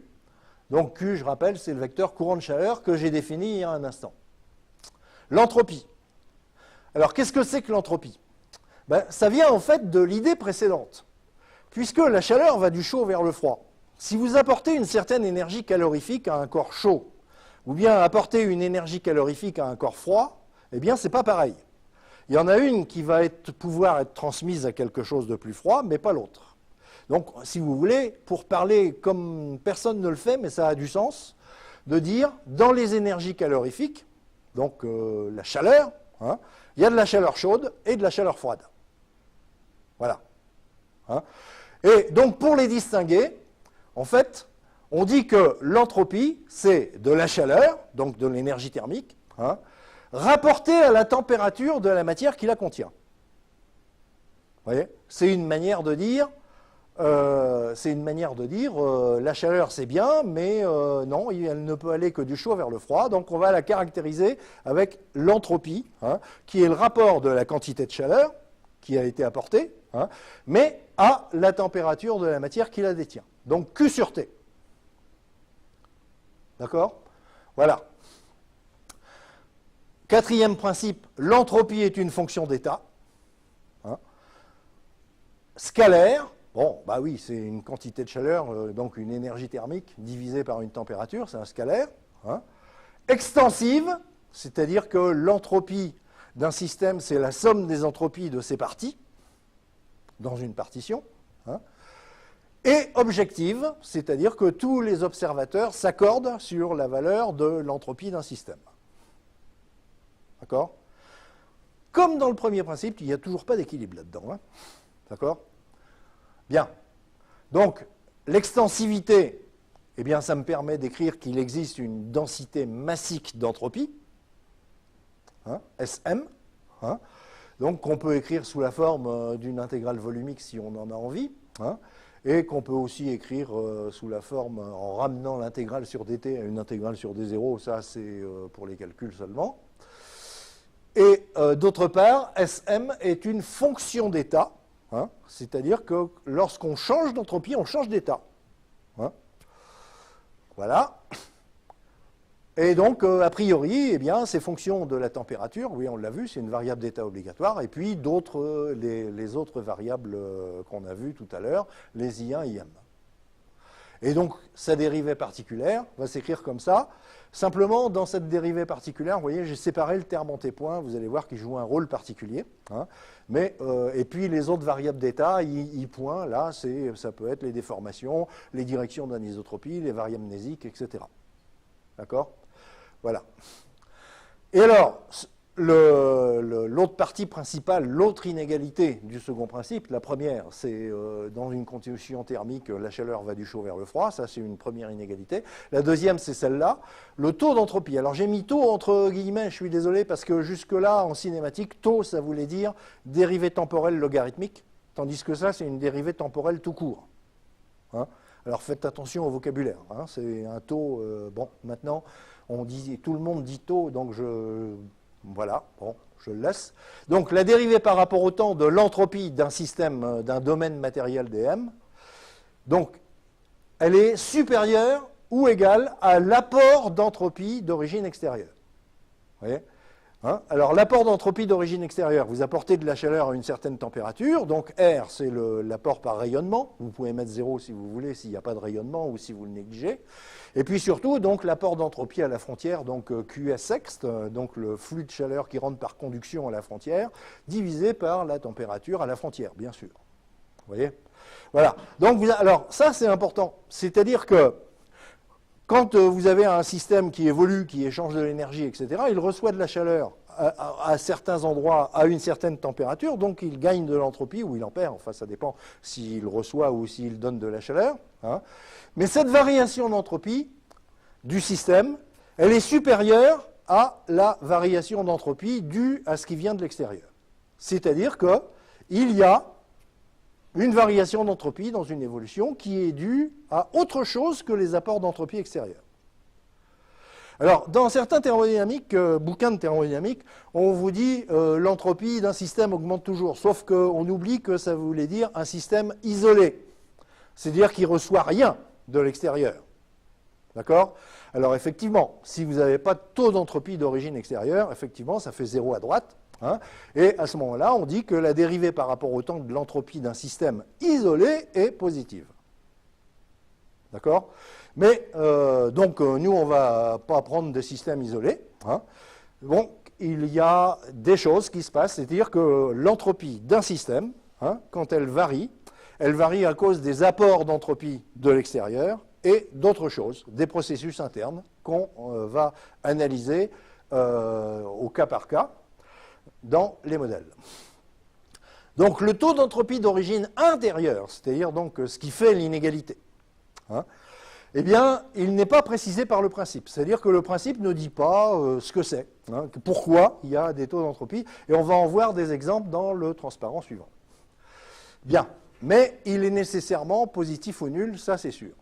Donc Q, je rappelle, c'est le vecteur courant de chaleur que j'ai défini il y a un instant. L'entropie. Alors qu'est-ce que c'est que l'entropie? Ben, ça vient en fait de l'idée précédente. Puisque la chaleur va du chaud vers le froid. Si vous apportez une certaine énergie calorifique à un corps chaud, ou bien apporter une énergie calorifique à un corps froid, eh bien, ce n'est pas pareil. Il y en a une qui va pouvoir être transmise à quelque chose de plus froid, mais pas l'autre. Donc, si vous voulez, pour parler comme personne ne le fait, mais ça a du sens, de dire, dans les énergies calorifiques, donc la chaleur, hein, il y a de la chaleur chaude et de la chaleur froide. Voilà. Hein. Et donc, pour les distinguer, en fait, on dit que l'entropie, c'est de la chaleur, donc de l'énergie thermique, hein, rapportée à la température de la matière qui la contient. Vous voyez? C'est une manière de dire, la chaleur c'est bien, mais non, elle ne peut aller que du chaud vers le froid, donc on va la caractériser avec l'entropie, hein, qui est le rapport de la quantité de chaleur qui a été apportée, hein, mais à la température de la matière qui la détient. Donc Q sur T. D'accord? Voilà. Quatrième principe, l'entropie est une fonction d'état. Hein. Scalaire, bon, bah oui, c'est une quantité de chaleur, donc une énergie thermique divisée par une température, c'est un scalaire. Hein. Extensive, c'est-à-dire que l'entropie d'un système, c'est la somme des entropies de ses parties, dans une partition. Hein. Et objective, c'est-à-dire que tous les observateurs s'accordent sur la valeur de l'entropie d'un système. D'accord? Comme dans le premier principe, il n'y a toujours pas d'équilibre là-dedans. Hein. D'accord? Bien. Donc, l'extensivité, eh bien, ça me permet d'écrire qu'il existe une densité massique d'entropie, hein, SM, hein, donc qu'on peut écrire sous la forme d'une intégrale volumique si on en a envie. hein, et qu'on peut aussi écrire sous la forme, en ramenant l'intégrale sur dt à une intégrale sur d0, ça c'est pour les calculs seulement. Et d'autre part, Sm est une fonction d'état, hein, c'est-à-dire que lorsqu'on change d'entropie, on change d'état. Hein. Voilà. Et donc, a priori, eh bien, c'est fonction de la température, oui, on l'a vu, c'est une variable d'état obligatoire, et puis d'autres, les autres variables qu'on a vues tout à l'heure, les I1, IM. Et donc, sa dérivée particulière va s'écrire comme ça. Simplement, dans cette dérivée particulière, vous voyez, j'ai séparé le terme en T-point, vous allez voir qu'il joue un rôle particulier. Hein, et puis, les autres variables d'état, I-point, là, ça peut être les déformations, les directions d'anisotropie, les variables mnésiques, etc. D'accord ? Voilà. Et alors, l'autre partie principale, l'autre inégalité du second principe, la première, c'est dans une condition thermique, la chaleur va du chaud vers le froid, ça c'est une première inégalité. La deuxième, c'est celle-là, le taux d'entropie. Alors j'ai mis taux entre guillemets, je suis désolé, parce que jusque-là, en cinématique, taux, ça voulait dire dérivée temporelle logarithmique, tandis que ça, c'est une dérivée temporelle tout court. Hein ? Alors faites attention au vocabulaire, hein, c'est un taux, bon, maintenant, tout le monde dit taux, donc voilà, bon, je le laisse. Donc la dérivée par rapport au temps de l'entropie d'un système, d'un domaine matériel dm, donc elle est supérieure ou égale à l'apport d'entropie d'origine extérieure. Vous voyez ? Hein ? Alors l'apport d'entropie d'origine extérieure, vous apportez de la chaleur à une certaine température, donc R c'est l'apport par rayonnement, vous pouvez mettre 0 si vous voulez, s'il n'y a pas de rayonnement ou si vous le négligez, et puis surtout donc l'apport d'entropie à la frontière, donc QS sext, donc le flux de chaleur qui rentre par conduction à la frontière, divisé par la température à la frontière, bien sûr. Vous voyez ? Voilà, donc alors ça c'est important, c'est-à-dire que quand vous avez un système qui évolue, qui échange de l'énergie, etc., il reçoit de la chaleur à certains endroits à une certaine température, donc il gagne de l'entropie ou il en perd, enfin ça dépend s'il reçoit ou s'il donne de la chaleur. Hein. Mais cette variation d'entropie du système, elle est supérieure à la variation d'entropie due à ce qui vient de l'extérieur. C'est-à-dire qu'il y a une variation d'entropie dans une évolution qui est due à autre chose que les apports d'entropie extérieurs. Alors, dans certains thermodynamiques, bouquins de thermodynamique, on vous dit l'entropie d'un système augmente toujours, sauf qu'on oublie que ça voulait dire un système isolé, c'est-à-dire qui ne reçoit rien de l'extérieur. D'accord ? Alors, effectivement, si vous n'avez pas de taux d'entropie d'origine extérieure, effectivement, ça fait 0 à droite. Hein, et à ce moment-là, on dit que la dérivée par rapport au temps de l'entropie d'un système isolé est positive. D'accord ? Mais, donc, nous, on ne va pas prendre des systèmes isolés. Hein. Bon, il y a des choses qui se passent, c'est-à-dire que l'entropie d'un système, hein, quand elle varie à cause des apports d'entropie de l'extérieur et d'autres choses, des processus internes qu'on va analyser au cas par cas dans les modèles. Donc le taux d'entropie d'origine intérieure, c'est-à-dire donc ce qui fait l'inégalité, hein, eh bien, il n'est pas précisé par le principe. C'est-à-dire que le principe ne dit pas ce que c'est, hein, pourquoi il y a des taux d'entropie, et on va en voir des exemples dans le transparent suivant. Bien, mais il est nécessairement positif ou nul, ça c'est sûr.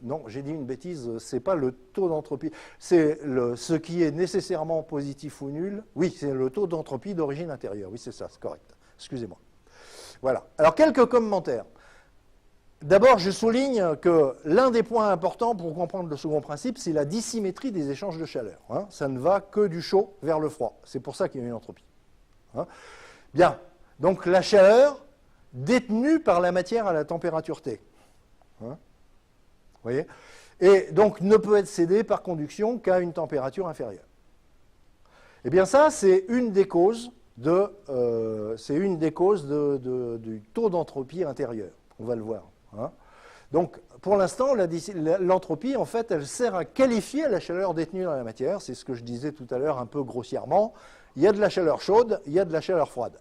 Non, j'ai dit une bêtise, c'est pas le taux d'entropie, c'est ce qui est nécessairement positif ou nul. Oui, c'est le taux d'entropie d'origine intérieure. Oui, c'est ça, c'est correct. Excusez-moi. Voilà. Alors, quelques commentaires. D'abord, je souligne que l'un des points importants pour comprendre le second principe, c'est la dissymétrie des échanges de chaleur. Hein. Ça ne va que du chaud vers le froid. C'est pour ça qu'il y a une entropie. Hein. Bien. Donc, la chaleur détenue par la matière à la température T. Hein. Vous voyez ? Et donc ne peut être cédé par conduction qu'à une température inférieure. Eh bien ça, c'est une des causes, du taux d'entropie intérieure. On va le voir. Hein. Donc pour l'instant, l'entropie, en fait, elle sert à qualifier la chaleur détenue dans la matière. C'est ce que je disais tout à l'heure un peu grossièrement. Il y a de la chaleur chaude, il y a de la chaleur froide.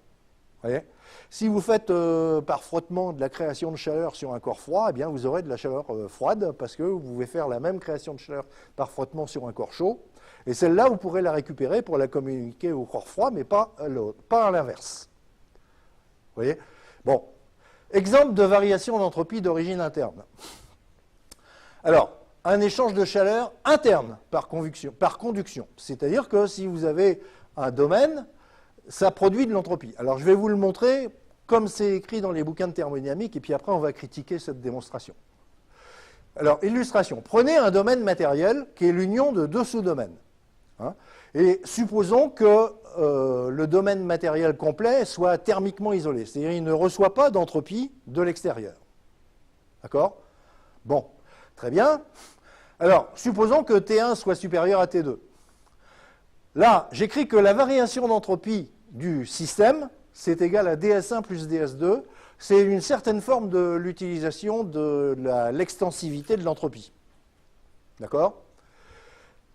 Vous voyez ? Si vous faites par frottement de la création de chaleur sur un corps froid, eh bien vous aurez de la chaleur froide parce que vous pouvez faire la même création de chaleur par frottement sur un corps chaud. Et celle-là, vous pourrez la récupérer pour la communiquer au corps froid, mais pas à l'inverse. Vous voyez ? Bon. Exemple de variation d'entropie d'origine interne. Alors, un échange de chaleur interne par conduction. C'est-à-dire que si vous avez un domaine, ça produit de l'entropie. Alors, je vais vous le montrer comme c'est écrit dans les bouquins de thermodynamique, et puis après, on va critiquer cette démonstration. Alors, illustration. Prenez un domaine matériel qui est l'union de deux sous-domaines. Hein, et supposons que le domaine matériel complet soit thermiquement isolé. C'est-à-dire qu'il ne reçoit pas d'entropie de l'extérieur. D'accord? Bon, très bien. Alors, supposons que T1 soit supérieur à T2. Là, j'écris que la variation d'entropie du système, c'est égal à ds1 plus ds2. C'est une certaine forme de l'utilisation de l'extensivité de l'entropie. D'accord?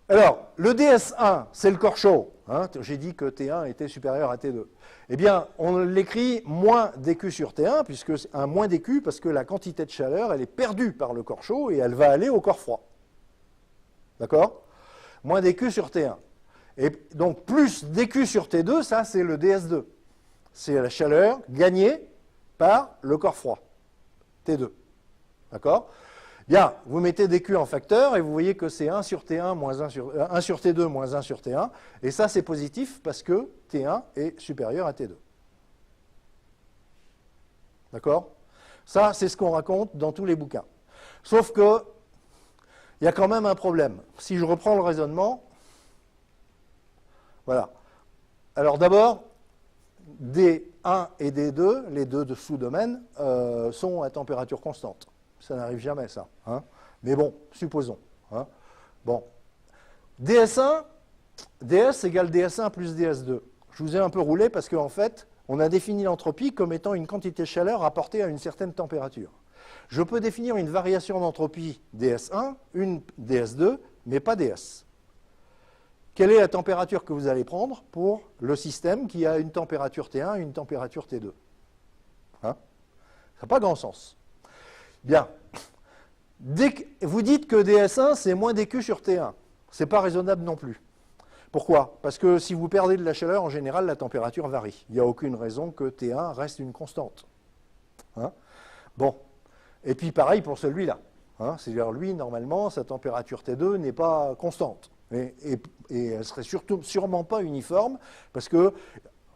Alors, le ds1, c'est le corps chaud. Hein, j'ai dit que T1 était supérieur à T2. Eh bien, on l'écrit moins dQ sur T1, puisque c'est un moins dQ, parce que la quantité de chaleur, elle est perdue par le corps chaud et elle va aller au corps froid. D'accord? Moins dQ sur T1. Et donc, plus dQ sur T2, ça, c'est le ds2. C'est la chaleur gagnée par le corps froid, T2. D'accord? Bien, vous mettez dQ en facteur et vous voyez que c'est 1 sur T1 moins 1 sur T2 moins 1 sur T1. Et ça, c'est positif parce que T1 est supérieur à T2. D'accord? Ça, c'est ce qu'on raconte dans tous les bouquins. Sauf que, il y a quand même un problème. Si je reprends le raisonnement, voilà. Alors d'abord, D1 et D2, les deux sous-domaines, sont à température constante. Ça n'arrive jamais, ça. Hein. Mais bon, supposons. Hein. Bon. DS1, DS égale DS1 plus DS2. Je vous ai un peu roulé parce qu'en fait, on a défini l'entropie comme étant une quantité de chaleur rapportée à une certaine température. Je peux définir une variation d'entropie DS1, une DS2, mais pas DS. Quelle est la température que vous allez prendre pour le système qui a une température T1 et une température T2? Hein? Ça n'a pas grand sens. Bien. Vous dites que DS1, c'est moins dQ sur T1. Ce n'est pas raisonnable non plus. Pourquoi? Parce que si vous perdez de la chaleur, en général, la température varie. Il n'y a aucune raison que T1 reste une constante. Hein? Bon. Et puis pareil pour celui-là. Hein? C'est-à-dire, lui, normalement, sa température T2 n'est pas constante. Et elle ne serait sûrement pas uniforme, parce que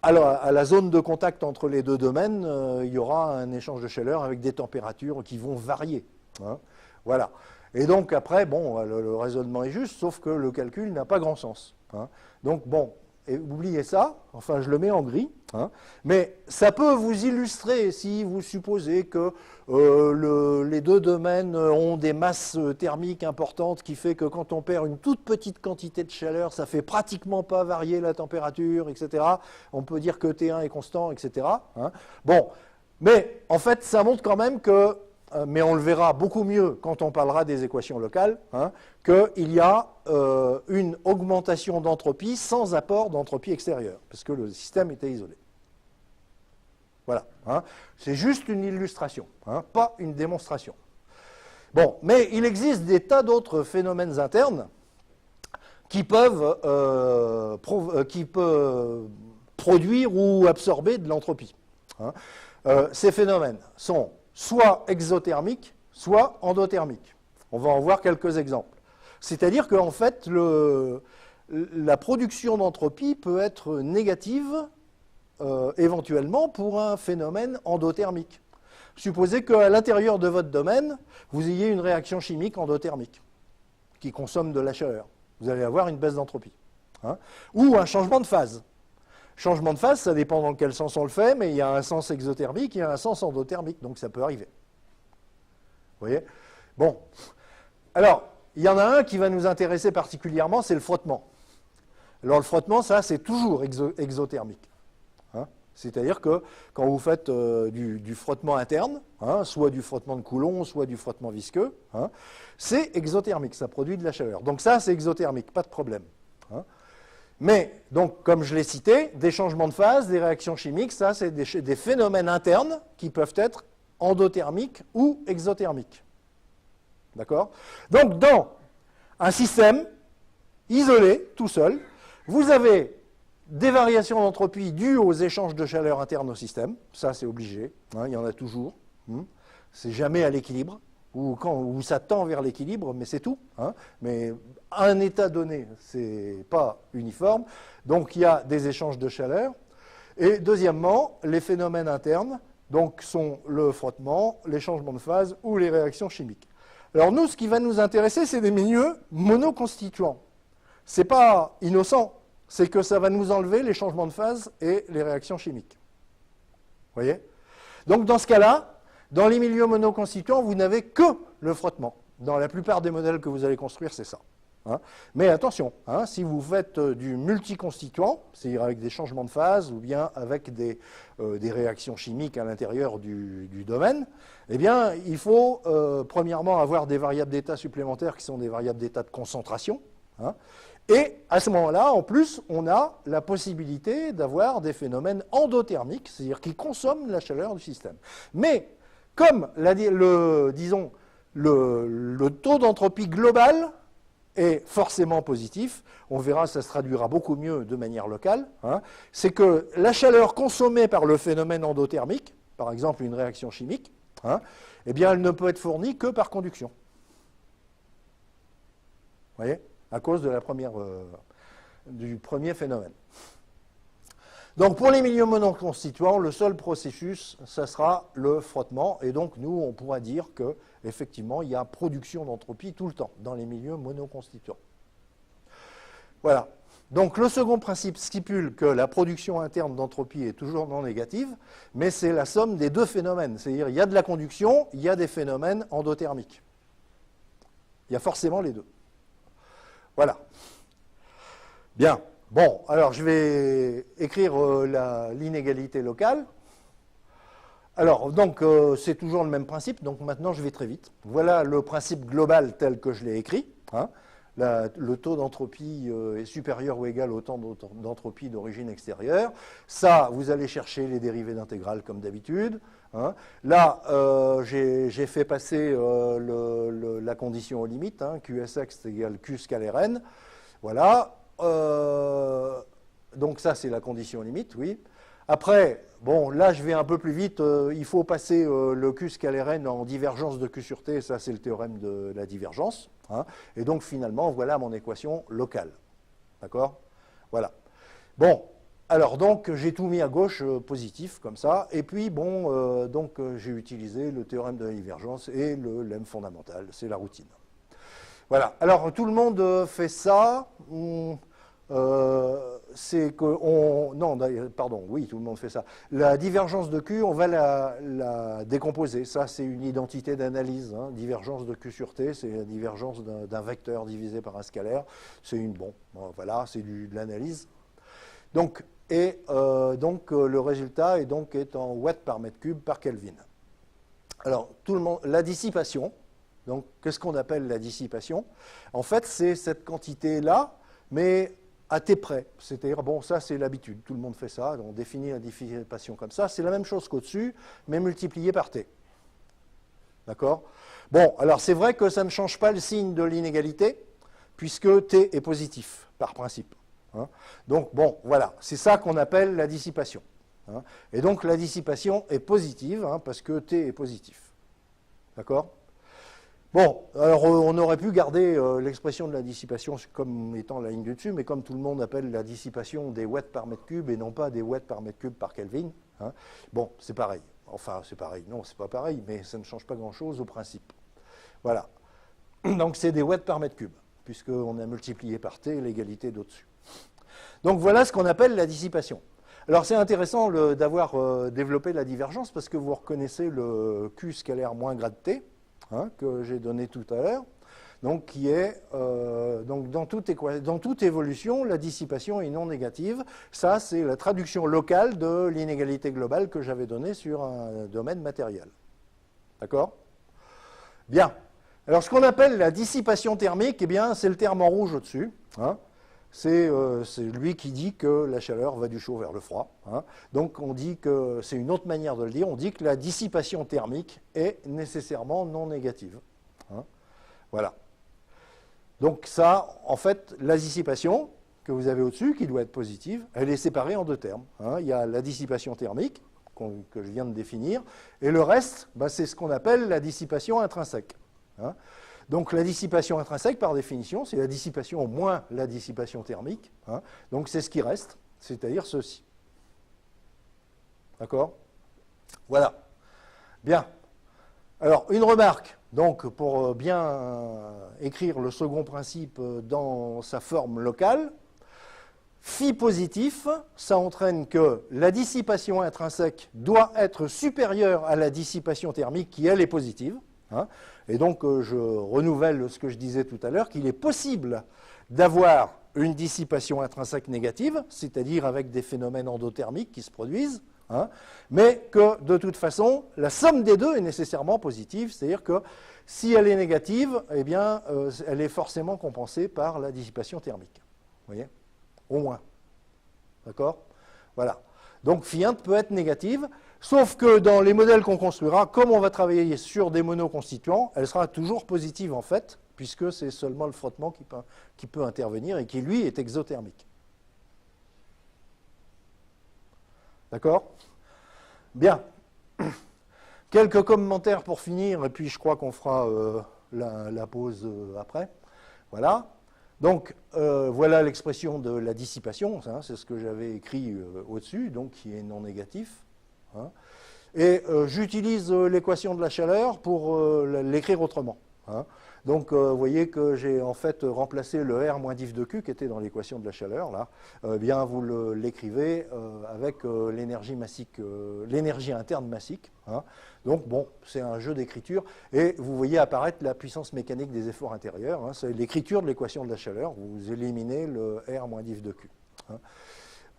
à la zone de contact entre les deux domaines, il y aura un échange de chaleur avec des températures qui vont varier. Hein? Voilà. Et donc après, bon, le raisonnement est juste, sauf que le calcul n'a pas grand sens. Hein? Donc bon, et oubliez ça, enfin je le mets en gris, hein, mais ça peut vous illustrer si vous supposez que les deux domaines ont des masses thermiques importantes qui fait que quand on perd une toute petite quantité de chaleur, ça fait pratiquement pas varier la température, etc. On peut dire que T1 est constant, etc. Hein. Bon, mais en fait ça montre quand même que, mais on le verra beaucoup mieux quand on parlera des équations locales, hein, qu'il y a une augmentation d'entropie sans apport d'entropie extérieure, parce que le système était isolé. Voilà. Hein. C'est juste une illustration, hein, pas une démonstration. Bon, mais il existe des tas d'autres phénomènes internes qui peuvent produire ou absorber de l'entropie. Hein. Ces phénomènes sont soit exothermiques, soit endothermiques. On va en voir quelques exemples. C'est-à-dire qu'en fait, la production d'entropie peut être négative éventuellement pour un phénomène endothermique. Supposez qu'à l'intérieur de votre domaine, vous ayez une réaction chimique endothermique qui consomme de la chaleur. Vous allez avoir une baisse d'entropie. Hein, ou un changement de phase. Changement de phase, ça dépend dans quel sens on le fait, mais il y a un sens exothermique, il y a un sens endothermique, donc ça peut arriver. Vous voyez? Bon. Alors, il y en a un qui va nous intéresser particulièrement, c'est le frottement. Alors le frottement, ça, c'est toujours exothermique. Hein? C'est-à-dire que quand vous faites du frottement interne, hein, soit du frottement de Coulomb, soit du frottement visqueux, hein, c'est exothermique, ça produit de la chaleur. Donc ça, c'est exothermique, pas de problème. Hein? Mais, donc, comme je l'ai cité, des changements de phase, des réactions chimiques, ça, c'est des phénomènes internes qui peuvent être endothermiques ou exothermiques. D'accord? Donc, dans un système isolé, tout seul, vous avez des variations d'entropie dues aux échanges de chaleur internes au système. Ça, c'est obligé. Hein, il y en a toujours. C'est jamais à l'équilibre, ou ça tend vers l'équilibre, mais c'est tout. Mais à un état donné, c'est pas uniforme. Donc il y a des échanges de chaleur. Et deuxièmement, les phénomènes internes donc, sont le frottement, les changements de phase ou les réactions chimiques. Alors nous, ce qui va nous intéresser, c'est des milieux monoconstituants. Ce n'est pas innocent, c'est que ça va nous enlever les changements de phase et les réactions chimiques. Vous voyez? Donc dans ce cas-là, dans les milieux monoconstituants, vous n'avez que le frottement. Dans la plupart des modèles que vous allez construire, c'est ça. Mais attention, si vous faites du multiconstituant, c'est-à-dire avec des changements de phase ou bien avec des réactions chimiques à l'intérieur du domaine, eh bien, il faut premièrement avoir des variables d'état supplémentaires qui sont des variables d'état de concentration. Et à ce moment-là, en plus, on a la possibilité d'avoir des phénomènes endothermiques, c'est-à-dire qui consomment la chaleur du système. Mais comme, disons, le taux d'entropie global est forcément positif, on verra, ça se traduira beaucoup mieux de manière locale, c'est que la chaleur consommée par le phénomène endothermique, par exemple une réaction chimique, eh bien, elle ne peut être fournie que par conduction. Vous voyez? À cause de du premier phénomène. Donc pour les milieux monoconstituants, le seul processus, ça sera le frottement, et donc nous, on pourra dire qu'effectivement, il y a production d'entropie tout le temps dans les milieux monoconstituants. Voilà. Donc le second principe stipule que la production interne d'entropie est toujours non négative, mais c'est la somme des deux phénomènes, c'est-à-dire il y a de la conduction, il y a des phénomènes endothermiques. Il y a forcément les deux. Voilà. Bien. Bon, alors je vais écrire l'inégalité locale. Alors, donc, c'est toujours le même principe, donc maintenant je vais très vite. Voilà le principe global tel que je l'ai écrit. Le taux d'entropie est supérieur ou égal au temps d'entropie d'origine extérieure. Ça, vous allez chercher les dérivées d'intégrale comme d'habitude. Là, j'ai fait passer la condition aux limites, QSX égale Q scalaire n. Voilà. Donc ça, c'est la condition limite, oui. Après, bon, là, je vais un peu plus vite. Il faut passer le Q scalaire n en divergence de Q sur T. Ça, c'est le théorème de la divergence. Et donc, finalement, voilà mon équation locale. D'accord? Voilà. Bon, alors, donc, j'ai tout mis à gauche positif, comme ça. Et puis, bon, j'ai utilisé le théorème de la divergence et le lemme fondamental. C'est la routine. Voilà. Alors, tout le monde fait ça. C'est que non, pardon, oui, tout le monde fait ça. La divergence de Q, on va la décomposer. Ça, c'est une identité d'analyse. Divergence de Q sur T, c'est la divergence d'un vecteur divisé par un scalaire. C'est voilà, c'est de l'analyse. Donc, le résultat est en watts par mètre cube par Kelvin. Alors, la dissipation. Donc, qu'est-ce qu'on appelle la dissipation? En fait, c'est cette quantité-là, mais à T près. C'est-à-dire, bon, ça, c'est l'habitude. Tout le monde fait ça. On définit la dissipation comme ça. C'est la même chose qu'au-dessus, mais multiplié par T. D'accord? Bon, alors, c'est vrai que ça ne change pas le signe de l'inégalité, puisque T est positif, par principe. Donc, bon, voilà. C'est ça qu'on appelle la dissipation. Et donc, la dissipation est positive, parce que T est positif. D'accord? Bon, alors on aurait pu garder l'expression de la dissipation comme étant la ligne du dessus, mais comme tout le monde appelle la dissipation des watts par mètre cube et non pas des watts par mètre cube par Kelvin, bon, c'est pareil. Enfin, c'est pareil. Non, c'est pas pareil, mais ça ne change pas grand-chose au principe. Voilà. Donc, c'est des watts par mètre cube, puisqu'on a multiplié par T l'égalité d'au-dessus. Donc, voilà ce qu'on appelle la dissipation. Alors, c'est intéressant d'avoir développé la divergence, parce que vous reconnaissez le Q scalaire moins grade T, que j'ai donné tout à l'heure, donc qui est dans toute évolution, la dissipation est non négative. Ça, c'est la traduction locale de l'inégalité globale que j'avais donnée sur un domaine matériel. D'accord? Bien. Alors, ce qu'on appelle la dissipation thermique, eh bien, c'est le terme en rouge au-dessus. C'est lui qui dit que la chaleur va du chaud vers le froid. Donc on dit que, c'est une autre manière de le dire, on dit que la dissipation thermique est nécessairement non négative. Voilà. Donc ça, en fait, la dissipation que vous avez au-dessus, qui doit être positive, elle est séparée en deux termes. Il y a la dissipation thermique, que je viens de définir. Et le reste, bah, c'est ce qu'on appelle la dissipation intrinsèque. Hein. Donc la dissipation intrinsèque, par définition, c'est la dissipation moins la dissipation thermique. Hein. Donc c'est ce qui reste, c'est-à-dire ceci. D'accord? Voilà. Bien. Alors, une remarque. Donc, pour bien écrire le second principe dans sa forme locale, phi positif, ça entraîne que la dissipation intrinsèque doit être supérieure à la dissipation thermique qui, elle, est positive. Hein. Et donc, je renouvelle ce que je disais tout à l'heure, qu'il est possible d'avoir une dissipation intrinsèque négative, c'est-à-dire avec des phénomènes endothermiques qui se produisent, hein, mais que, de toute façon, la somme des deux est nécessairement positive, c'est-à-dire que si elle est négative, eh bien, elle est forcément compensée par la dissipation thermique. Vous voyez ? Au moins. D'accord? Voilà. Donc, phi 1 peut être négative, sauf que dans les modèles qu'on construira, comme on va travailler sur des monoconstituants, elle sera toujours positive en fait, puisque c'est seulement le frottement qui peut intervenir et qui, lui, est exothermique. D'accord? Bien. Quelques commentaires pour finir, et puis je crois qu'on fera la pause après. Voilà. Donc, voilà l'expression de la dissipation, hein, c'est ce que j'avais écrit au-dessus, donc qui est non négatif. Hein. Et j'utilise l'équation de la chaleur pour l'écrire autrement. Hein. Donc, vous voyez que j'ai en fait remplacé le R moins diff de Q qui était dans l'équation de la chaleur, là. Bien, vous l'écrivez avec l'énergie massique, l'énergie interne massique. Hein. Donc, bon, c'est un jeu d'écriture. Et vous voyez apparaître la puissance mécanique des efforts intérieurs. Hein. C'est l'écriture de l'équation de la chaleur. Vous éliminez le R moins diff de Q. Hein.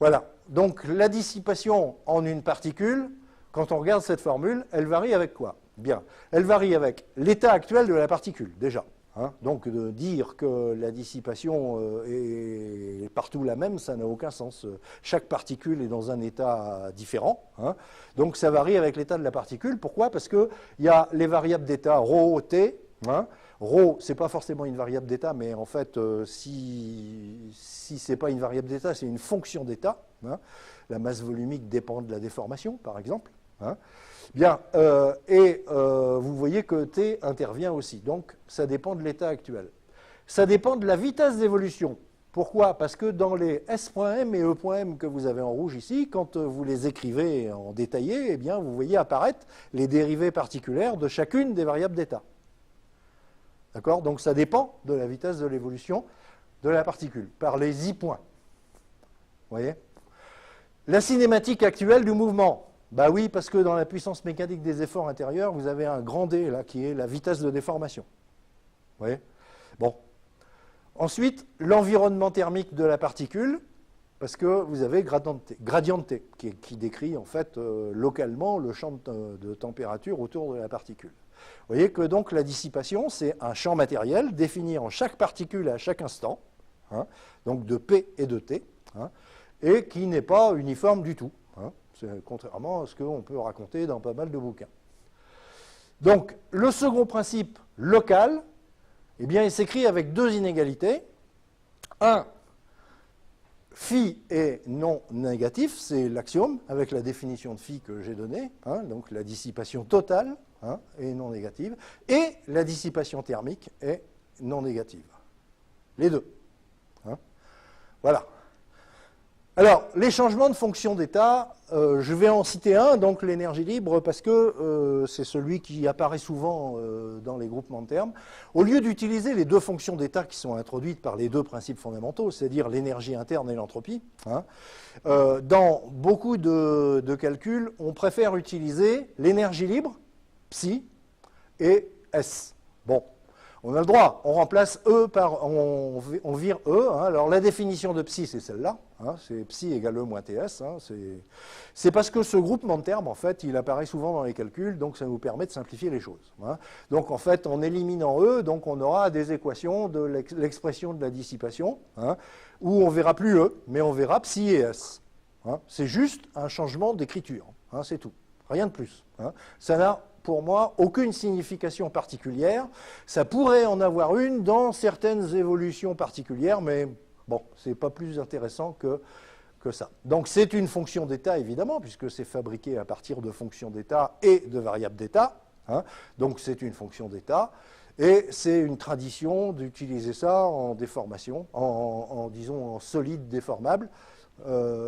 Voilà. Donc, la dissipation en une particule, quand on regarde cette formule, elle varie avec quoi? Bien, elle varie avec l'état actuel de la particule, déjà. Hein. Donc, de dire que la dissipation est partout la même, ça n'a aucun sens. Chaque particule est dans un état différent. Hein. Donc, ça varie avec l'état de la particule. Pourquoi? Parce qu'il y a les variables d'état ρ, T. Hein. Ρ, ce n'est pas forcément une variable d'état, mais en fait, si ce n'est pas une variable d'état, c'est une fonction d'état. Hein. La masse volumique dépend de la déformation, par exemple. Hein. Bien, vous voyez que T intervient aussi, donc ça dépend de l'état actuel. Ça dépend de la vitesse d'évolution. Pourquoi? Parce que dans les S.M et E.M que vous avez en rouge ici, quand vous les écrivez en détaillé, eh bien, vous voyez apparaître les dérivées particulières de chacune des variables d'état. D'accord? Donc ça dépend de la vitesse de l'évolution de la particule, par les I points. Vous voyez? La cinématique actuelle du mouvement. Bah oui, parce que dans la puissance mécanique des efforts intérieurs, vous avez un grand D, là, qui est la vitesse de déformation. Vous voyez? Bon. Ensuite, l'environnement thermique de la particule, parce que vous avez gradient de T, qui décrit, en fait, localement le champ de température autour de la particule. Vous voyez que, donc, la dissipation, c'est un champ matériel défini en chaque particule à chaque instant, hein, donc de P et de T, hein, et qui n'est pas uniforme du tout. Hein. Contrairement à ce qu'on peut raconter dans pas mal de bouquins. Donc, le second principe local, eh bien, il s'écrit avec deux inégalités. Un, phi est non négatif, c'est l'axiome, avec la définition de phi que j'ai donnée, hein, donc la dissipation totale hein, est non négative, et la dissipation thermique est non négative. Les deux. Hein. Voilà. Alors, les changements de fonction d'état, je vais en citer un, donc l'énergie libre, parce que c'est celui qui apparaît souvent dans les groupements de termes. Au lieu d'utiliser les deux fonctions d'état qui sont introduites par les deux principes fondamentaux, c'est-à-dire l'énergie interne et l'entropie, hein, dans beaucoup de calculs, on préfère utiliser l'énergie libre, psi, et S. Bon. On a le droit, on remplace E par, on vire E. Hein. Alors la définition de psi, c'est celle-là. Hein. C'est psi égale E moins TS. Hein. C'est parce que ce groupement de termes, en fait, il apparaît souvent dans les calculs, donc ça nous permet de simplifier les choses. Hein. Donc en fait, en éliminant E, donc on aura des équations de l'expression de la dissipation, hein, où on ne verra plus E, mais on verra psi et S. Hein. C'est juste un changement d'écriture. Hein, c'est tout. Rien de plus. Hein. Ça n'a pour moi, aucune signification particulière. Ça pourrait en avoir une dans certaines évolutions particulières, mais bon, c'est pas plus intéressant que que ça. Donc c'est une fonction d'état, évidemment, puisque c'est fabriqué à partir de fonctions d'état et de variables d'état. Hein. Donc c'est une fonction d'état. Et c'est une tradition d'utiliser ça en déformation, disons en solide déformable.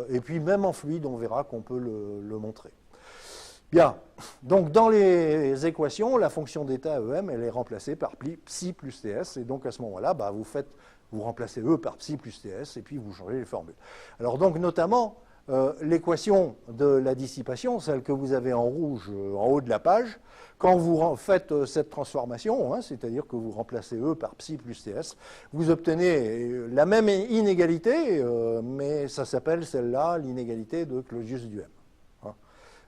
Et puis même en fluide, on verra qu'on peut le montrer. Bien, donc dans les équations, la fonction d'état EM, elle est remplacée par psi plus TS, et donc à ce moment-là, bah, vous remplacez E par psi plus TS, et puis vous changez les formules. Alors donc notamment, l'équation de la dissipation, celle que vous avez en rouge en haut de la page, quand vous faites cette transformation, hein, c'est-à-dire que vous remplacez E par psi plus TS, vous obtenez la même inégalité, mais ça s'appelle celle-là l'inégalité de Clausius-Duhem. Hein.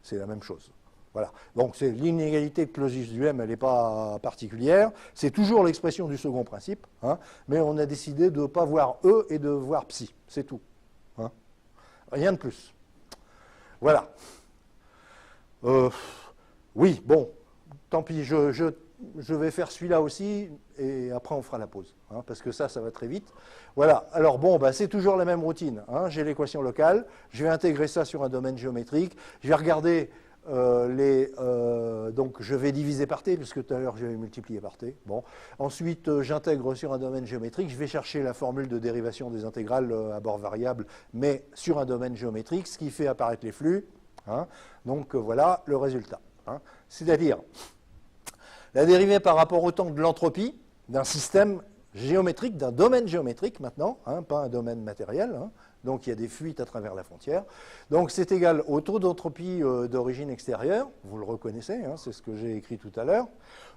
C'est la même chose. Voilà. Donc c'est l'inégalité de Clausius-Duhem, elle n'est pas particulière. C'est toujours l'expression du second principe, hein, mais on a décidé de ne pas voir E et de voir psi. C'est tout. Hein. Rien de plus. Voilà. Oui, bon, tant pis, je vais faire celui-là aussi, et après on fera la pause, hein, parce que ça va très vite. Voilà, alors bon, bah, c'est toujours la même routine. Hein. J'ai l'équation locale, je vais intégrer ça sur un domaine géométrique, je vais regarder donc je vais diviser par t, puisque tout à l'heure j'avais multiplié par t. Bon. Ensuite, j'intègre sur un domaine géométrique, je vais chercher la formule de dérivation des intégrales à bord variable, mais sur un domaine géométrique, ce qui fait apparaître les flux. Hein. Donc voilà le résultat. Hein. C'est-à-dire la dérivée par rapport au temps de l'entropie d'un système géométrique, d'un domaine géométrique maintenant, hein, pas un domaine matériel. Hein. Donc il y a des fuites à travers la frontière. Donc c'est égal au taux d'entropie d'origine extérieure, vous le reconnaissez, hein, c'est ce que j'ai écrit tout à l'heure,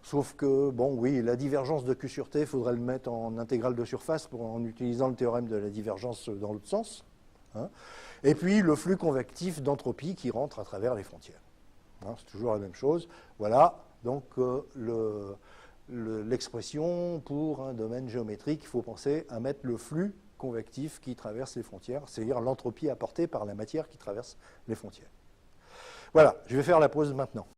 sauf que, bon oui, la divergence de Q sur T, il faudrait le mettre en intégrale de surface en utilisant le théorème de la divergence dans l'autre sens. Hein. Et puis le flux convectif d'entropie qui rentre à travers les frontières. Hein, c'est toujours la même chose. Voilà, donc l'expression pour un domaine géométrique, il faut penser à mettre le flux convectif qui traverse les frontières, c'est-à-dire l'entropie apportée par la matière qui traverse les frontières. Voilà, je vais faire la pause maintenant.